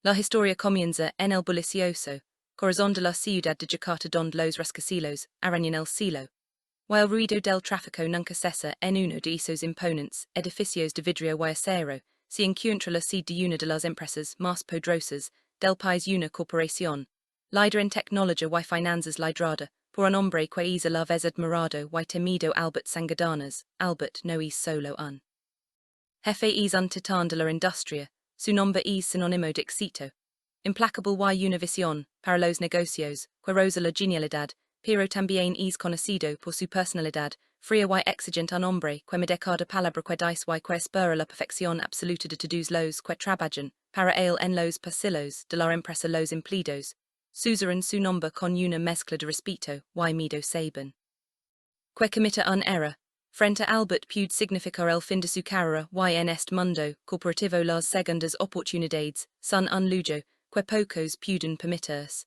La historia comienza en el bullicioso corazón de la ciudad de Jakarta donde los rascacielos arañan el cielo. Y el ruido del tráfico nunca cesa en uno de esos imponentes edificios de vidrio y acero, se encuentra la sede de una de las empresas más poderosas del país, una corporación, líder en tecnología y finanzas liderada por un hombre que es a la vez admirado y temido, Elbert Sangat Ganas. Elbert no es solo un jefe, es un titán de la industria, su nombre es sinónimo de éxito. Implacable y una visión para los negocios, que roza la genialidad, pero también es conocido por su personalidad, fría y exigente, un hombre que me cada palabra que dice y que espera la perfección absoluta de todos los que trabajan para él en los pasillos de la empresa. Los empleados susurran su nombre con una mezcla de respeto y miedo. Saben que cometa un error frente a Elbert puede significar el fin de su carrera y en este mundo corporativo las segundas oportunidades son un lujo que pocos pueden permitirse.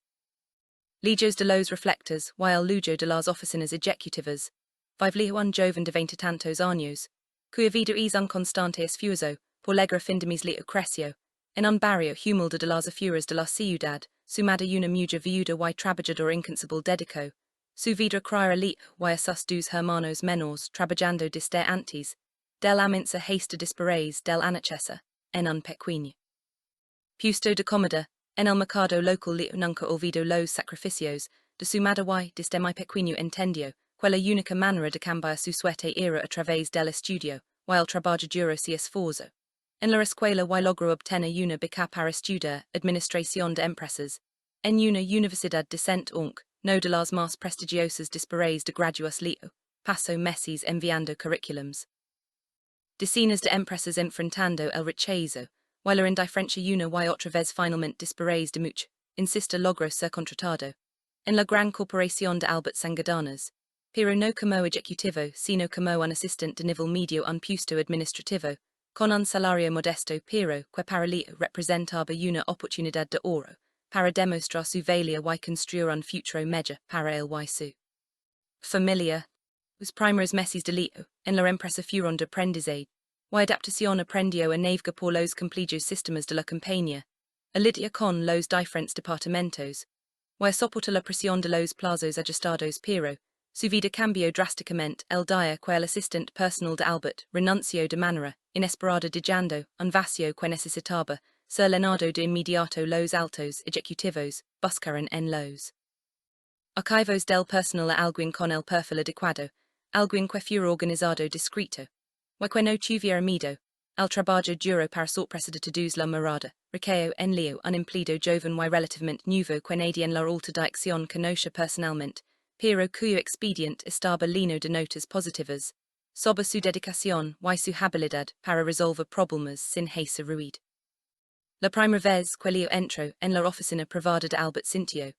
Lejos de los reflectores y el lujo de las oficinas ejecutivas, vive un joven de 20 tantos años, cuya vida es un constante esfuerzo por lograr fin de mis creció, en un barrio humilde de las afueras de la ciudad. Su madre, una mujer viuda y trabajadora incansable, dedicó su vida a criar a y a sus dos hermanos menores, trabajando desde antes del amenza hasta después del anochecer en un pequeño puesto de comida en el mercado local. Nunca olvidó los sacrificios de su madre y desde muy pequeño entendió que la única manera de cambiar su suerte era a través del estudio y el trabajo duro se esforzó en la escuela y logró obtener una beca para estudiar administración de empresas en una universidad decente, aunque no de las más prestigiosas. Después de graduarse Leo pasó meses enviando currículums decenas de empresas enfrentando el rechazo y la indiferencia una y otra vez. Finalmente, después de mucho insistir, logró ser contratado en la gran corporación de Elbert Sangat Ganas, pero no como ejecutivo sino como un asistente de nivel medio, un puesto administrativo con un salario modesto, pero que para Leo representaba una oportunidad de oro para demostrar su valía y construir un futuro mejor para él y su familia. Los primeros meses de Leo en la empresa fueron de aprendizaje y adaptación. Aprendió a navegar por los complejos sistemas de la compañía, a lidiar con los diferentes departamentos y a soportar la presión de los plazos ajustados. Pero su vida cambió drásticamente el día que el asistente personal de Elbert renunció de manera inesperada, dejando un vacío que necesitaba ser llenado de inmediato. Los altos ejecutivos buscaron en los archivos del personal a alguien con el perfil adecuado, alguien que fuera organizado, discreto y que no tuviera miedo al trabajo duro para sorpresa de todos. La mirada recayó en Leo, un empleado joven y relativamente nuevo que nadie en la alta dirección conocía personalmente, pero cuyo expediente estaba lleno de notas positivas sobre su dedicación y su habilidad para resolver problemas sin hacer ruido. La primera vez que Leo entró en la oficina privada de Elbert sintió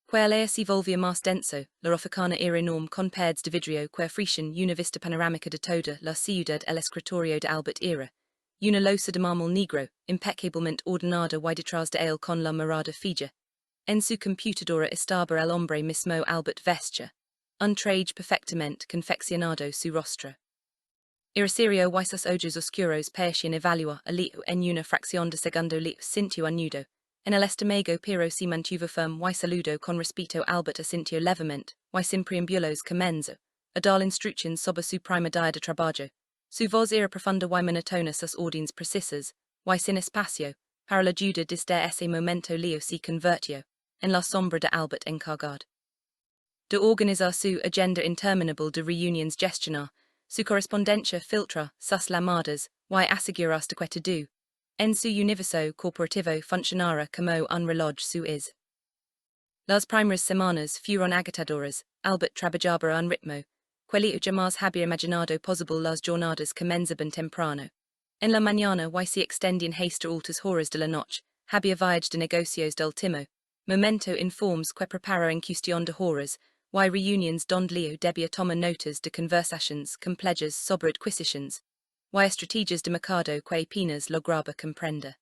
que el aire se volvía más denso. La oficina era enorme con paredes de vidrio que ofrecían una vista panorámica de toda la ciudad. El escritorio de Elbert era una losa de mármol negro, impecablemente ordenada y detrás de él con la mirada fija en su computadora estaba el hombre mismo. Elbert vestía un traje perfectamente confeccionado su rostro. Era serio y sus ojos oscuros parecían evaluar a Leo en una fracción de segundo. Leo sintió un nudo en el estómago, pero se mantuvo firme y saludó con respeto. Elbert asintió levemente y sin preámbulos comenzó a dar instrucciones sobre su primer día de trabajo. Su voz era profunda y monótona, sus órdenes precisas y sin espacio para la duda. Desde ese momento Leo se convirtió en la sombra de Elbert, encargado de organizar su agenda interminable de reuniones, gestionar su correspondencia, filtrar sus llamadas y asegurarse de que todo en su universo corporativo funcionara como un reloj suizo. Las primeras semanas fueron agitadoras. Elbert trabajaba a un ritmo que Leo jamás había imaginado posible. Las jornadas comenzaban temprano en la mañana y se extendían hasta altas horas de la noche. Había viajes de negocios del último momento, informes que prepara en cuestión de horas y reuniones donde Leo debía tomar notas de conversaciones complejas sobre adquisiciones y estrategias de mercado que apenas lograba comprender.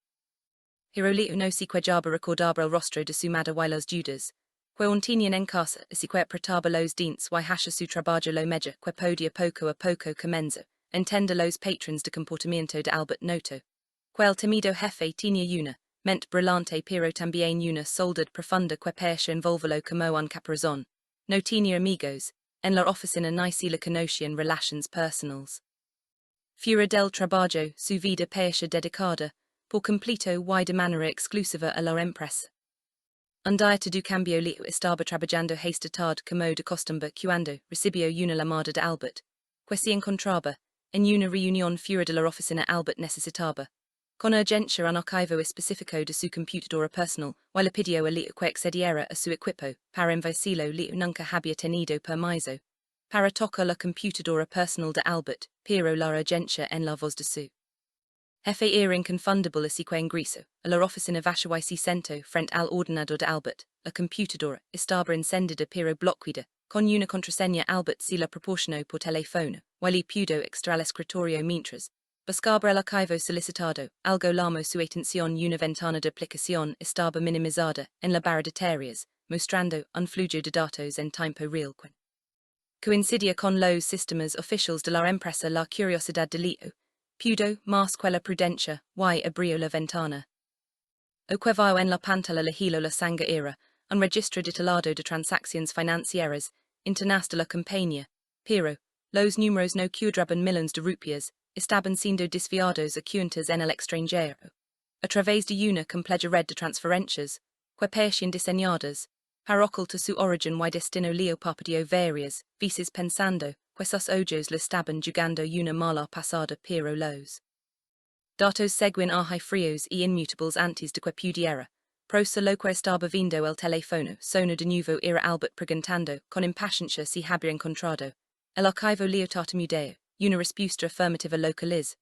Pero Leo no se quejaba, recordaba el rostro de su madre y las dudas que aún tenían en casa, así que apretaba los dientes y hacía su trabajo lo mejor que podía. Poco a poco comenzó entender los patrones de comportamiento de Elbert. Notó que el temido jefe tenía una ment brillante pero también una soldad profunda que perscia involvolo como un caparazón. No tiene amigos, en la oficina ni se le conocían relations personals. Fuera del trabajo, su vida perscia dedicada, por completo y de manera exclusiva a la empresa. Un día todo cambio Leo estaba trabajando esta tarde como de costumbre cuando recibió una llamada de Elbert, que se encontraba en una reunión fuera de la oficina. Elbert necesitaba, con urgencia, un archivo específico de su computadora personal, y le pidió a Leo que accediera a su equipo para enviarlo. Leo nunca había tenido permiso para tocar la computadora personal de Elbert, pero la urgencia en la voz de su jefe era inconfundible. Así que ingresó a la oficina vacía y se sentó frente al ordenador de Elbert. La computadora estaba encendida pero bloqueada, con una contraseña. Elbert se la proporcionó por teléfono, y le pudo extraer el escritorio mientras buscaba el archivo solicitado. Algo llamó su atención una ventana de aplicación estaba minimizada en la barra de tareas, mostrando un flujo de datos en tiempo real. Coincidía con los sistemas oficiales de la empresa. La curiosidad de Leo pudo más que la prudencia y abrió la ventana. O que vio en la pantalla legió la sangre era un registro detallado de transacciones financieras internacionales de la compañía, pero los números no cuadraban. Millones de rupias estaban siendo desviados a cuentas en el extranjero, a través de una compleja red de transferencias, que parecían diseñadas para ocultar su origen y destino. Leo parpadeó varias veces pensando que sus ojos le estaban jugando una mala pasada, pero los datos seguían ahí fríos y inmutables. Antes de que pudiera procesar lo que estaba viendo, el teléfono sonó de nuevo. Era Elbert preguntando con impaciencia si había encontrado el archivo. Leo tartamudeó una respuesta afirmativa localiz.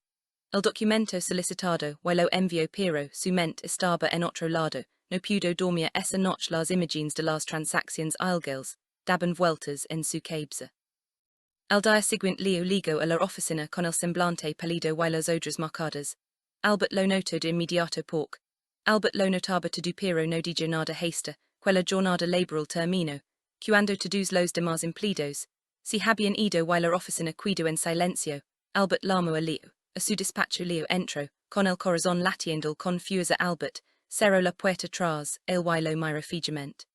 El documento solicitado y lo envió, pero su mente estaba en otro lado. No pudo dormir esa noche. Las imágenes de las transacciones ilegales daban vueltas en su cabeza. El día siguiente Leo llegó a la oficina con el semblante pálido y las ojos marcadas. Elbert lo notó de inmediato porque Elbert lo notaba todo, pero no dijo nada hasta que la jornada laboral terminó, cuando todos los demás empleados se habían ido y la oficina quedó en silencio. Elbert llamó a Leo a su despacho. Leo entró con el corazón latiendo con fuerza. Elbert cerró la puerta tras él y lo miró fijamente.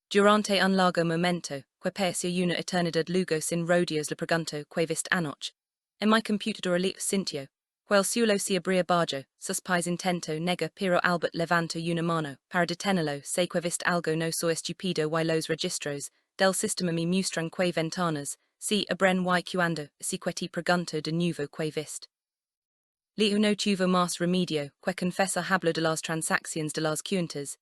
Durante un largo momento, que pareció una eternidad, luego sin rodeos le preguntó que viste anoche en mi computadora. Leo sintió que el suelo se abría bajo sus pies. Intentó negar, pero Elbert levantó una mano para detenerlo. Sé que viste algo no so estúpido y los registros del sistema me muestran que ventanas se abren y cuando se que te preguntó de nuevo que viste. Leo no tuvo más remedio que confesar hablar de las transacciones de las cuentas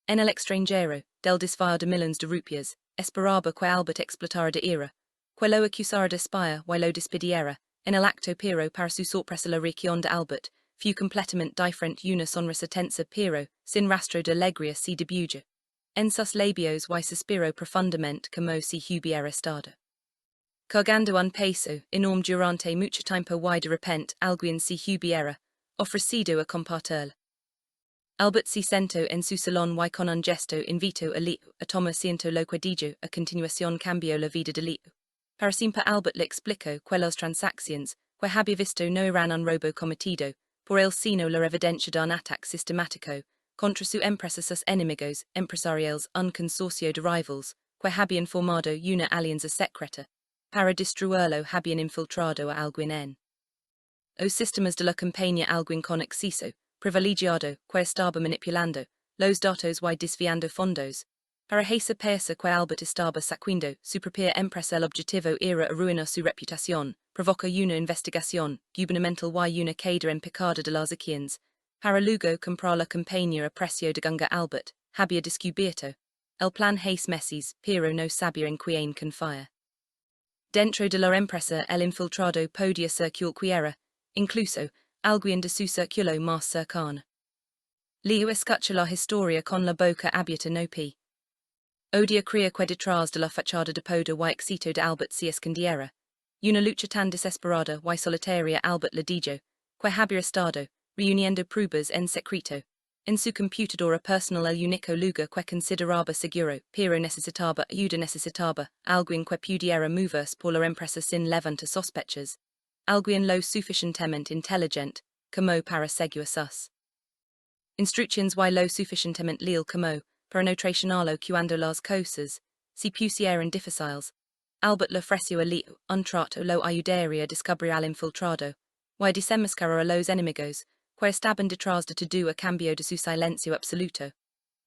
en el extranjero, del desvío de millones de rupias. Esperaba que Elbert explotara de ira, que lo acusara de espía y lo despidiera en el acto, pero para su sorpresa la reacción de Elbert fue completamente diferente. Una sonrisa tensa pero sin rastro de alegría se dibujó en sus labios y suspiró profundamente como si hubiera estado cargando un peso enorme durante mucho tiempo y de repente alguien se hubiera ofrecido a compartirlo. Elbert se sentó en su salón y con un gesto invitó a Leo a tomar asiento. Lo que dijo a continuación cambió la vida de Leo. Para siempre Elbert le explicó que las transacciones que había visto no eran un robo cometido por él sino la evidencia de un ataque sistemático contra su empresa. Sus enemigos empresariales, un consorcio de rivals que habían formado una alianza secreta para destruirlo, habían infiltrado a alguien en os sistemas de la compañía. Alguien con acceso privilegiado que estaba manipulando los datos y desviando fondos para esa pesa que Elbert estaba sacudiendo su propia empresa. El objetivo era arruinar su reputación, provocar una investigación gubernamental y una caída en picada de las acciones para luego comprar la compañía a precio de ganga. Elbert había descubierto el plan 6 meses, pero no sabía en quién confiar. Dentro de la empresa el infiltrado podía ser cualquiera, incluso alguien de su círculo más cercano. Leo escuchó la historia con la boca abierta. No odia creer que detrás de la fachada de poder y éxito de Elbert se escondiera una lucha tan desesperada y solitaria. Elbert le dijo que había estado reuniendo pruebas en secreto en su computadora personal, el único lugar que consideraba seguro, pero necesitaba ayuda. Necesitaba alguien que pudiera moverse por la empresa sin levantar sospechas, alguien lo suficientemente inteligente como para seguir sus Instructions y lo suficientemente leal como, para no traicionarlo cuando las cosas, si pusieran difíciles. Albert le ofreció a Leo un trato lo ayudaría a descubrir al infiltrado, y desenmascarar a los enemigos, que estaban detrás de todo a cambio de su silencio absoluto.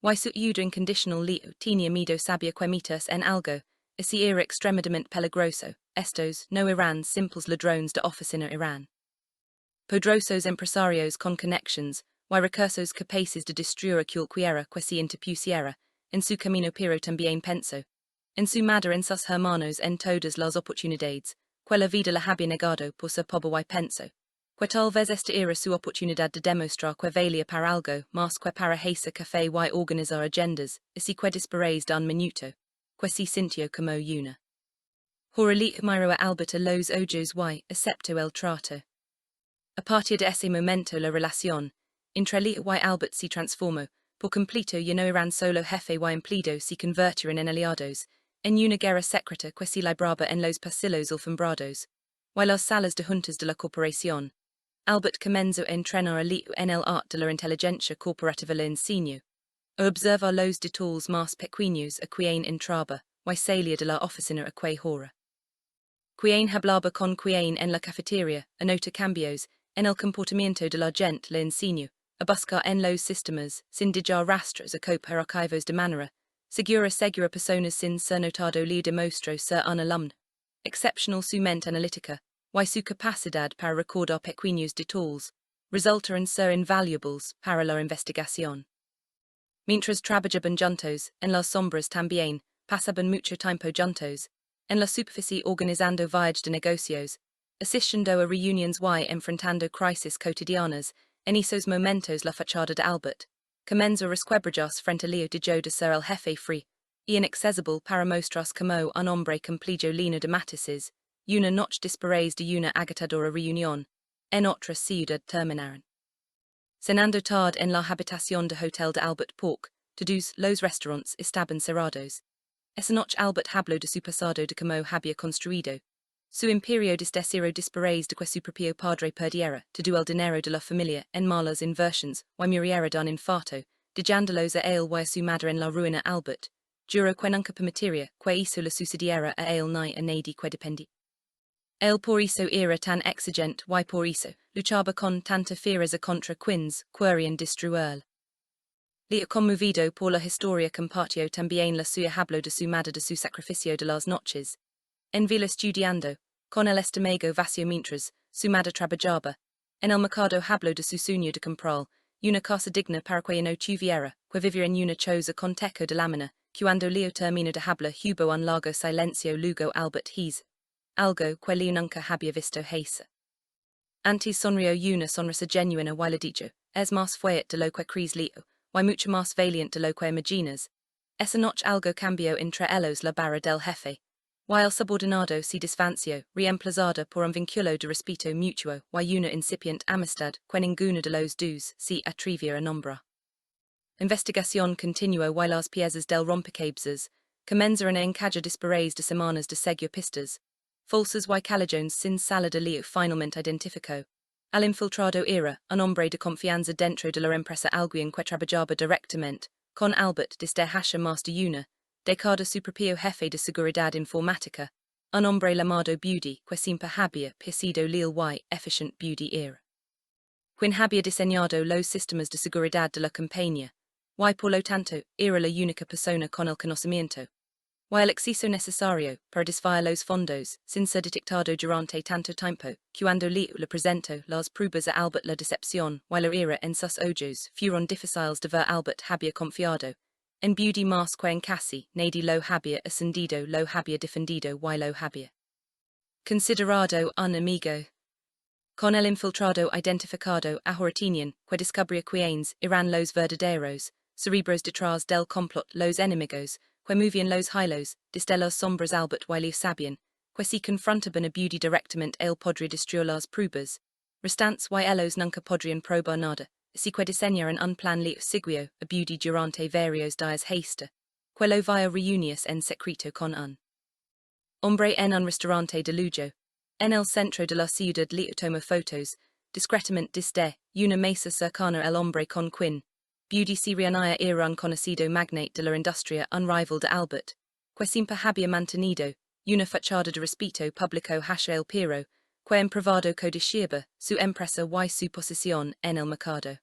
Y su ayuda incondicional Leo tenía miedo sabía que mitas en algo, así era extremadamente peligroso, estos no eran simples ladrones de oficina Irán. Poderosos empresarios con connections, y recursos capaces de destruir cualquiera que se interpusiera, en su camino pero también pensó. En su madre en sus hermanos en todas las oportunidades, que la vida la había negado por su pobre y pensó. Que tal vez esta era su oportunidad de demostrar que valía para algo más que para hacer café y organizar agendas, así que después de un minuto, que se sintió como una. Horali miró a Albert a los ojos y aceptó el trato. A partir de ese momento la relación entre Leo y Albert se transformó, por completo y no eran solo jefe y empleado se convirtieron en aliados, en una guerra secreta que se libraba en los pasillos alfombrados, y las salas de juntas de la corporación. Albert comenzó a entrenar a Leo en el arte de la inteligencia corporativa le enseñó, a observar los detalles más pequeños a quien entraba, y salía de la oficina a que hora. Quien hablaba con quien en la cafetería, a nota cambios, en el comportamiento de la gente le enseñó, a buscar en los sistemas, sin dejar rastros a copiar archivos de manera, segura personas sin ser notado le demostró ser un alumno. Exceptional su mente analítica, y su capacidad para recordar pequeños detalles, resulta en ser invaluables para la investigación. Mientras trabajaban juntos, en las sombras también, pasaban mucho tiempo juntos, en la superficie organizando viajes de negocios, asistiendo a reuniones y enfrentando crisis cotidianas, en esos momentos la fachada de Albert comenzó a resquebrajarse frente a Leo de ser el jefe free, y inaccesible para mostrarse como un hombre completo lleno de matices, y una noche después de una agotadora reunión, en otra ciudad terminaron. Cenando tarde en la habitación de hotel de Albert porque, todos los restaurantes estaban cerrados. Esa noche Albert habló de su pasado de como había construido. Su imperio desde después de que su propio padre perdiera todo el dinero de la familia en malas inversiones y muriera de un infarto, dejándolos a él y a su madre en la ruina. Albert juró que nunca permitiría que eso le sucediera a él ni a nadie que dependía. Él por eso era tan exigente y por eso luchaba con tanta fiereza contra quienes querían destruirlo. Leo conmovido por la historia compartió también la suya habló de su madre de su sacrificio de las noches. En vila estudiando, con el estómago vacío mientras su madre trabajaba. En el mercado habló de su sueño de comprar una casa digna para que no tuviera que vivir en una choza con techo de lámina. Cuando Leo terminó de hablar hubo un largo silencio luego Albert hizo algo que Leo nunca había visto hacer. Antes sonrió una sonrisa genuina y le dijo, es más fuerte de lo que crees Leo, y mucho más valiente de lo que imaginas. Esa noche algo cambió entre ellos la barra del jefe. Y el subordinado se desvanció, reemplazada por un vínculo de respeto mutuo y una incipiente amistad que ninguno de los dos se atrevía a nombrar. Investigación continuó y las piezas del rompecabezas comenzaron a encajar después de semanas de seguir pistas. Falsas y callejones sin salida Leo finalmente identificó. Al infiltrado era un hombre de confianza dentro de la empresa alguien que trabajaba directamente con Albert desde hace más de una década su propio jefe de seguridad informática, un hombre llamado Beauty que siempre había sido leal y efficient Beauty era. Quien había diseñado los sistemas de seguridad de la compañía, y por lo tanto era la única persona con el conocimiento. Y el exceso necesario para desviar los fondos, sin ser detectado durante tanto tiempo, cuando Leo le presentó las pruebas a Albert la decepción y la ira en sus ojos fueron difíciles de ver. Albert había confiado en Beauty más que en casi nadie lo había ascendido, lo había defendido y lo había considerado un amigo. Con el infiltrado identificado ahora tenían que descubrir quiénes eran los verdaderos cerebros detrás del complot, los enemigos que movían los hilos desde las sombras. Albert y Leo sabían que si confrontaban a Beauty directamente él podría destruir las pruebas restantes y ellos nunca podrían probar nada, así que diseñaron un plan. Leo siguió a Beauty durante varios días hasta que lo vaya reunirse en secreto con un hombre en un restaurante de lujo. En el centro de la ciudad Leo tomó fotos discretamente desde una mesa cercana. El hombre con quien Beauty Sirianaya era un conocido magnate de la industria unrivaled de Albert, que siempre había mantenido una fachada de respeto público hacia el pero, que improbado codiciaba su empresa y su posición en el mercado.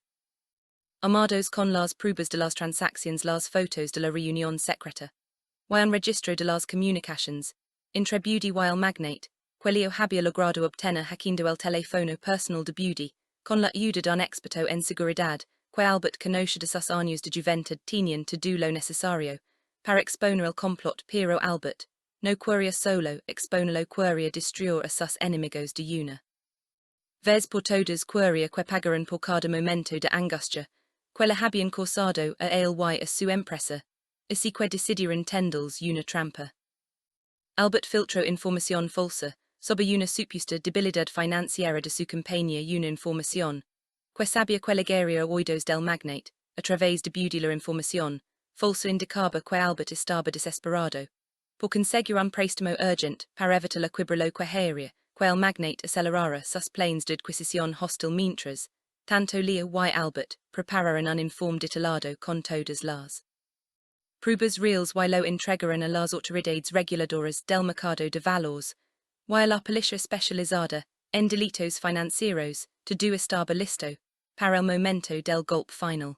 Amados con las pruebas de las transacciones, las fotos de la reunión secreta, y un registro de las comunicaciones, entre Beauty y el magnate, que Leo había logrado obtener hackeando el teléfono personal de Beauty, con la ayuda de un experto en seguridad, que Albert conoce de sus años de juventud tenían todo lo necesario para exponer el complot, pero Albert no quería solo exponerlo, quería destruir a sus enemigos de una vez por todas, quería que pagaran por cada momento de angustia que le habían causado a él y a su empresa, así que decidieron tenderles una trampa. Albert filtró información falsa sobre una supuesta debilidad financiera de su compañía, una información que sabía que llegaría a oídos del magnate a través de Beauty. La información falsa indicaba que Albert estaba desesperado por conseguir un préstamo urgente para evitar la quiebra, lo que haría que el magnate acelerara sus planes de adquisición hostil mientras tanto Leo y Albert prepararan un informe detallado con todas las pruebas reales y lo entregaran a las autoridades reguladoras del mercado de valores, y la policía especializada en delitos financieros todo estaba listo para el momento del golpe final.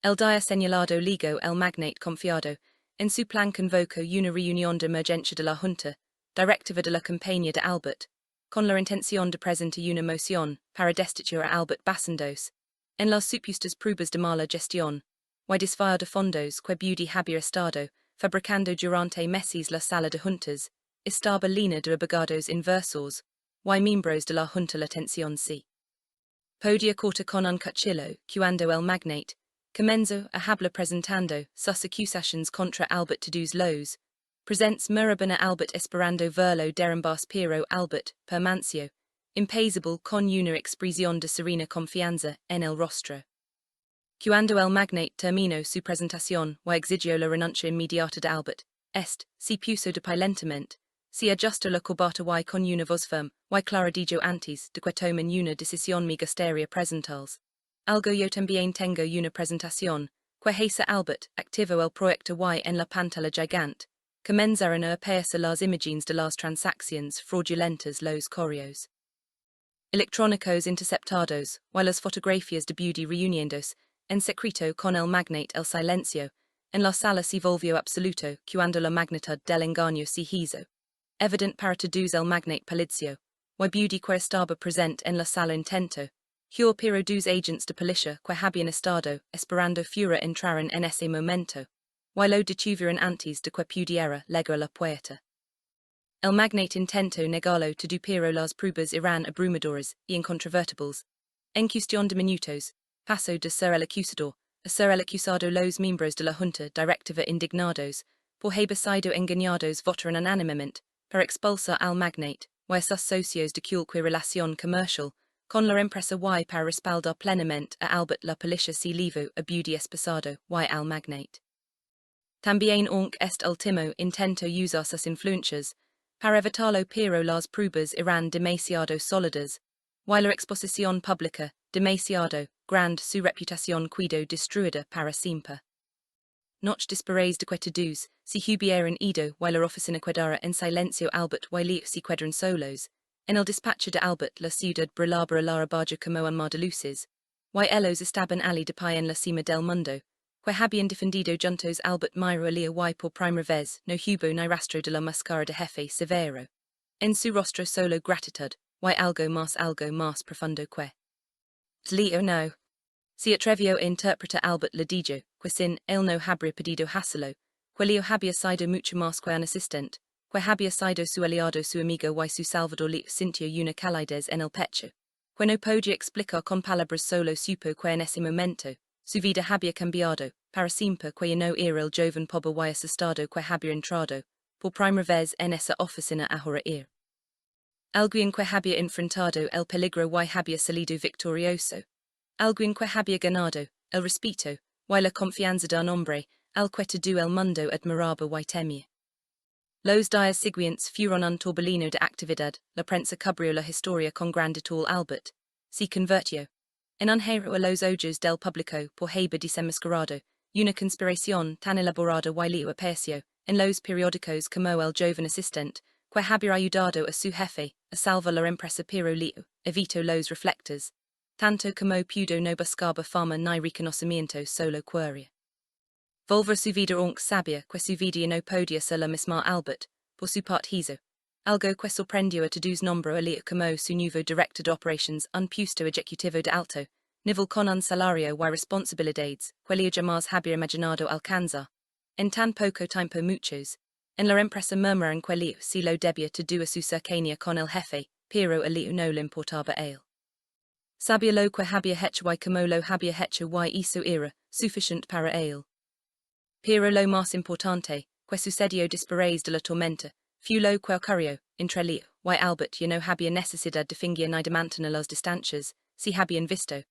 El día señalado Ligo el magnate confiado en su plan convocó una reunión de emergencia de la Junta directiva de la compañía de Albert, con la intención de presentar una moción para destituir a Albert basándose en las supuestas pruebas de mala gestión y desvío de fondos que Beauty había estado fabricando durante meses. La sala de juntas estaba llena de abogados inversores y miembros de la Junta. La tensión se podía cortar con un cuchillo cuando el magnate comenzó a hablar presentando sus acusaciones contra Albert. Todos los presents miraban a Albert esperando verlo derrumbar, pero Albert permaneció impassible con una expresión de serena confianza en el rostro. Cuando el magnate terminó su presentación y exigió la renuncia inmediata de Albert, se puso de pie lentamente, se ajustó la corbata y con una voz firme y clara dijo antes de que tomen una decisión me gustaría presentarles algo. Yo también tengo una presentación que hizo Albert activó el proyecto y en la pantalla gigante comenzaron a aparecer las imágenes de las transacciones fraudulentas, los correos electrónicos interceptados y las fotografías de Beauty reuniéndose en secreto con el magnate. El silencio en la sala se volvió absoluto cuando la magnitud del engaño se hizo evidente para todos. El magnate palideció y Beauty, que estaba presente en la sala, intentó huir, pero dos agentes de policía que habían estado esperando fuera entraron en ese momento y lo detuvieron antes de que pudiera llegar a la puerta. El magnate intentó negarlo todo, pero las pruebas eran abrumadoras y incontrovertibles. En cuestión de minutos pasó de ser el acusado a ser el acusado. Los miembros de la Junta directiva, indignados por haber sido engañados, votaron unánimemente para expulsar al magnate y a sus socios de cualquier relación comercial con la empresa y para respaldar plenamente a Albert. La policía se livró a Beauty espesado y al magnate. También aunque este último intentó usar sus influencias para evitarlo, pero las pruebas eran demasiado sólidas y la exposición pública demasiado grande, su reputación quedó destruida para siempre. Noche después de que todos se hubieran ido y la oficina quedara en silencio, Albert y Leo se quedaron solos en el despacho de Albert. La ciudad brillaba a la barba como un mar de luces y ellos estaban allí de pie en la cima del mundo que habían defendido juntos. Albert miró a Leo y por primera vez no hubo ni rastro de la máscara de jefe severo en su rostro, solo gratitud y algo más profundo que Leo no se atrevió a interpretar. Albert le dijo que sin él no habría podido hacerlo, que Leo había sido mucho más que un asistente, que había sido su aliado, su amigo y su salvador. Leo sintió una calidez en el pecho que no podía explicar con palabras, solo supo que en ese momento su vida había cambiado para siempre, que no era el joven pobre y asustado que había entrado por primera vez en esa oficina ahora era alguien que había enfrentado el peligro y había salido victorioso, alguien que había ganado el respeto y la confianza de un hombre al que todo el mundo admiraba y temía. Los días siguientes fueron un torbellino de actividad. La prensa cubrió la historia con gran detalle. Albert se convirtió En unhero a los ojos del público por haber desenmascarado una conspiración tan elaborada y leo aprecio en los periódicos como el joven asistente, que había ayudado a su jefe a salvar la empresa pero leo evitó los reflectores, tanto como pudo no buscaba fama ni reconocimiento solo quería volver su vida aunque sabía que su vida no podía ser la misma Elbert, por su parte hizo algo que sorprendió a todos nombró a leo como su nuevo director de operations un puesto ejecutivo de alto nivel con un salario y responsabilidades que leo jamás había imaginado alcanzar. En tan poco tiempo muchos en la empresa murmuran que leo si lo debía todo a su cercanía con el jefe, pero a leo no le importaba a él. Sabía lo que había hecho y como lo había hecho y hizo era suficiente para él. Pero lo más importante, que sucedió después de la tormenta, fue lo que ocurrió entre leo y Elbert ya no había necesidad de fingir ni de mantener las distancias, si habían visto,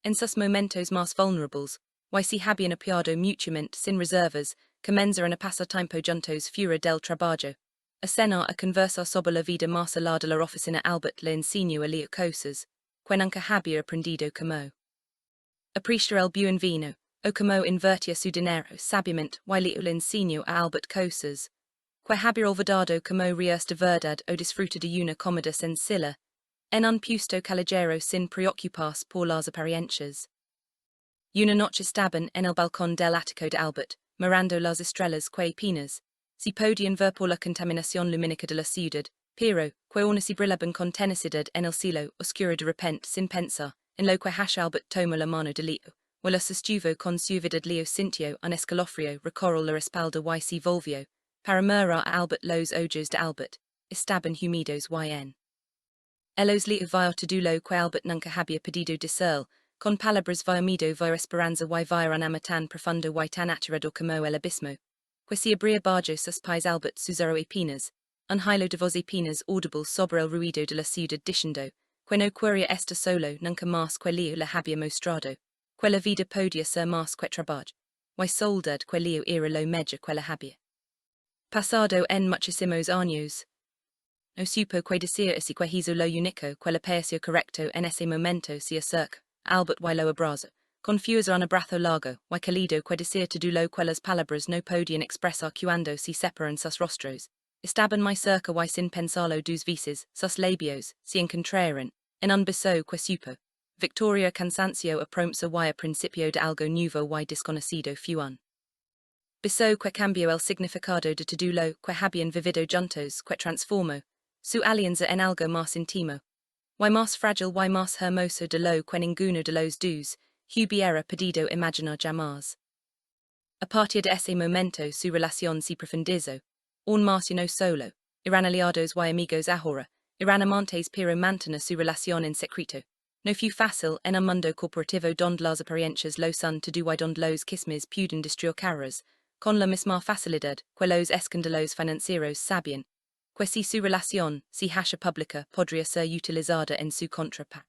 en sus momentos más vulnerables, y si habían apoyado mutuamente sin reservas, comenzaron a pasar tiempo juntos fuera del trabajo, a cenar a conversar sobre la vida más allá de la oficina. Elbert le enseñó a leo cosas, que nunca había aprendido como apreciar el buen vino, o como invertir su dinero sabiamente y leo le enseñó a Elbert cosas, que había olvidado como reír de verdad o disfrutar de una comida sencilla, en un puesto callejero sin preocuparse por las apariencias. Una noche estaban en el balcón del ático de Elbert, mirando las estrellas que apenas si podían ver por la contaminación lumínica de la ciudad, pero que aún así brillaban con tenacidad en el cielo oscuro. De repente, sin pensar en lo que Elbert tomó la mano de leo, o la sostuvo con suavidad. Leo sintió un escalofrío recorrer la espalda y se volvió para mirar a Elbert. Los ojos de Elbert estaban húmedos y en Elos leo vio todo lo que Elbert nunca había podido decir, con palabras via miedo via esperanza y via un amor tan profundo y tan aterrador como el abismo, que se abría bajo sus pies. Elbert susurró apenas, un hilo de voz apenas audible sobre el ruido de la ciudad diciendo, que no quería estar solo nunca más que leo le había mostrado, que la vida podía ser más que trabajo, y soldad que leo era lo mejor que la había pasado en muchísimos años. No supo que decir así que hizo lo único que le pareció correcto en ese momento se acerca Elbert y lo abrazo, confuso un abrazo largo y cálido que decir todo lo que las palabras no podían expresar cuando se separan sus rostros. Estaban muy cerca y sin pensarlo dos veces, sus labios se encontraron en un beso que supo Victoria cansancio a promesa y a principio de algo nuevo y desconocido fue un beso que cambió el significado de todo lo que habían vivido juntos, que transformó su alianza en algo más íntimo, y más frágil y más hermoso de lo que ninguno de los dos hubiera podido imaginar jamás. A partir de ese momento su relación se profundizó, aún más y no solo, eran aliados y amigos ahora, eran amantes pero mantener su relación en secreto. No fue fácil en un mundo corporativo donde las apariencias lo son todo y donde los chismes pueden destruir carreras, con la misma facilidad que los escándalos financieros sabían, que si su relación se hace pública podría ser utilizada en su contra para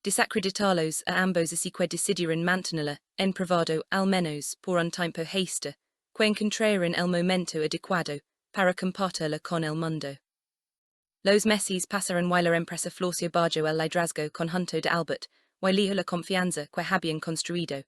desacreditarlos a ambos, así que decidieron mantenerla en privado al menos por un tiempo hasta que encontraron el momento adecuado para compartirla con el mundo. Los meses pasaron y la empresa floreció bajo el liderazgo conjunto de Elbert y leo la confianza que habían construido.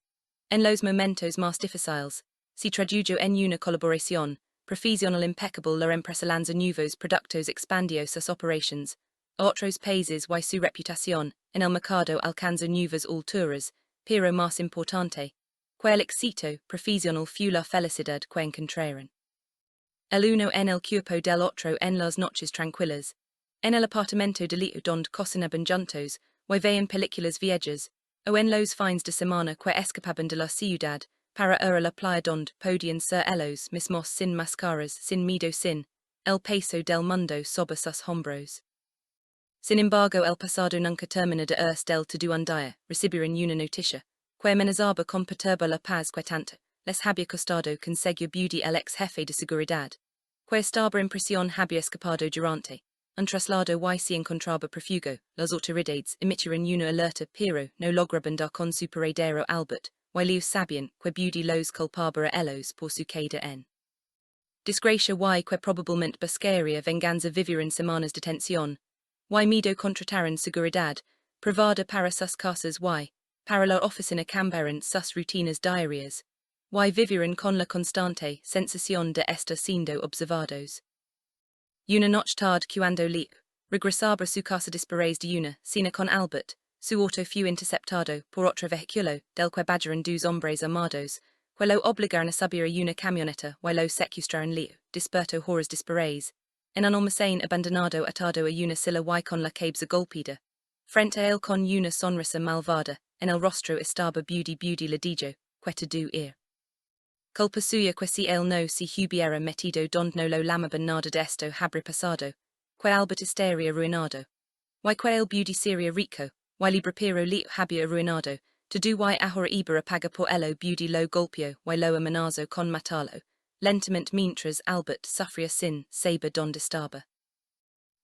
En los momentos más difíciles, se tradujo en una colaboración profesional impecable. La empresa lanzó nuevos productos, expandió sus operations a otros países y su reputación en el mercado alcanzó nuevas alturas, pero más importante, que el éxito profesional fue la felicidad que encontraron. El uno en el cuerpo del otro en las noches tranquilas, en el apartamento de leo donde cocinaban juntos y veían películas viejas, o en los fines de semana que escapaban de la ciudad para ir a la playa donde podían ser ellos mismos sin máscaras, sin miedo, sin el peso del mundo sobre sus hombros. Sin embargo, el pasado nunca termina de irse del todo un día, recibieron una noticia, que amenazaba con perturbar la paz que tanto les había costado conseguir Beauty. El ex jefe de seguridad, que estaba en prisión, había escapado durante un traslado y se encontraba prófugo. Las autoridades emitieron una alerta pero no lograban dar con su paradero. Elbert y leo sabían que Beauty los culpaba a ellos por su caída en desgracia y que probablemente buscaría venganza. Vivieron semanas de tensión y miedo contrataron seguridad privada para sus casas y para la oficina camberan sus rutinas diarias, y vivieron con la constante sensación de estar siendo observados. Una noche tarde cuando Leo regresaba a su casa después de una cena con Albert, su auto fue interceptado por otro vehículo del que bajaron dos hombres armados, que lo obligaron a subir a una camioneta y lo secuestraron. Leo despertó horas después, en un almacén abandonado atado a una silla y con la cabeza golpeada. Frente a él con una sonrisa malvada, en el rostro estaba beauty ladillo, que tu ir. Culpa suya que si él no se hubiera metido donde no lo llamaban nada de esto habría pasado, que Albert estaría arruinado. Y que el beauty sería rico, y libre pero Leo había arruinado, to do y ahora iba a pagar por ello beauty lo golpeó y lo amenazó con matarlo, lentamente mientras Albert sufría sin saber donde estaba.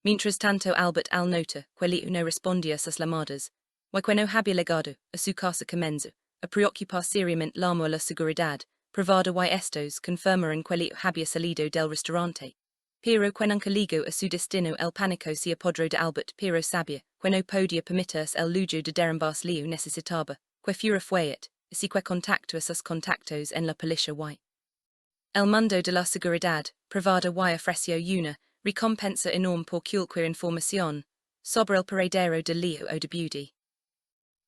Mientras tanto Albert al nota que Leo no respondía a sus llamadas, y que no había llegado a su casa comenzó a preocupar seriamente a la seguridad, privada y estos confirmaron que Leo había salido del restaurante. Pero que nunca llegó a su destino el pánico se apoderó de Albert pero sabía que no podía permitirse el lujo de derrumbarse. Leo necesitaba que fuera fuerte, así que contactó a sus contactos en la policía y el mundo de la seguridad privada y ofreció una recompensa enorme por cualquier información sobre el paradero de Leo o de Beauty.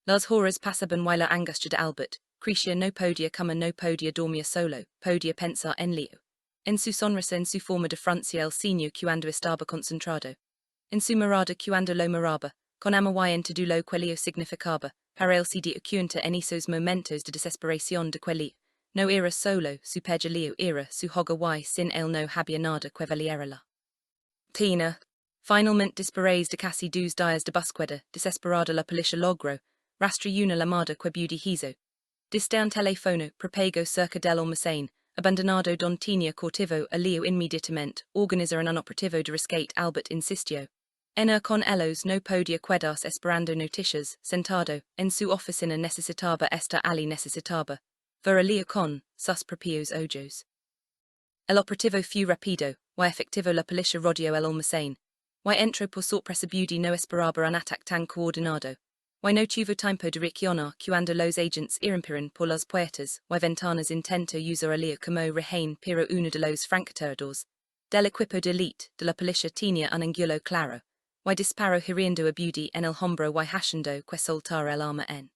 Las horas pasaban y la angustia de Albert crecía, no podía comer, no podía dormir solo, podía pensar en Leo, en su sonrisa, en su forma de fruncir el ceño cuando estaba concentrado, en su mirada cuando lo miraba, con amor y en todo lo que Leo significaba, para él se dio cuenta en esos momentos de desesperación de que Leo no era solo su peor. Leo era su hogar y sin él no había nada que valiera la pena. Finalmente después de casi 2 días de búsqueda desesperada la policía logró rastrear una llamada que Beauty hizo desde un teléfono propago cerca del almacén abandonado donde tenía cautivo a Leo. Inmediatamente organizaron un operativo de rescate. Albert insistió en con ellos no podía quedarse esperando noticias. Sentado en su oficina necesitaba estar allí, necesitaba ver a Leo con sus propios ojos. El operativo fue rápido y efectivo. La policía rodeó el almacén y entró por sorpresa. Beauty no esperaba un ataque tan coordinado y no tuvo tiempo de reaccionar cuando los agentes irrumpieron por las puertas y ventanas. Intentó usar a Leo como rehén, pero uno de los francotiradores del equipo de élite de la policía tenía un ángulo claro y disparó hiriendo a Beauty en el hombro y haciendo que soltara el arma en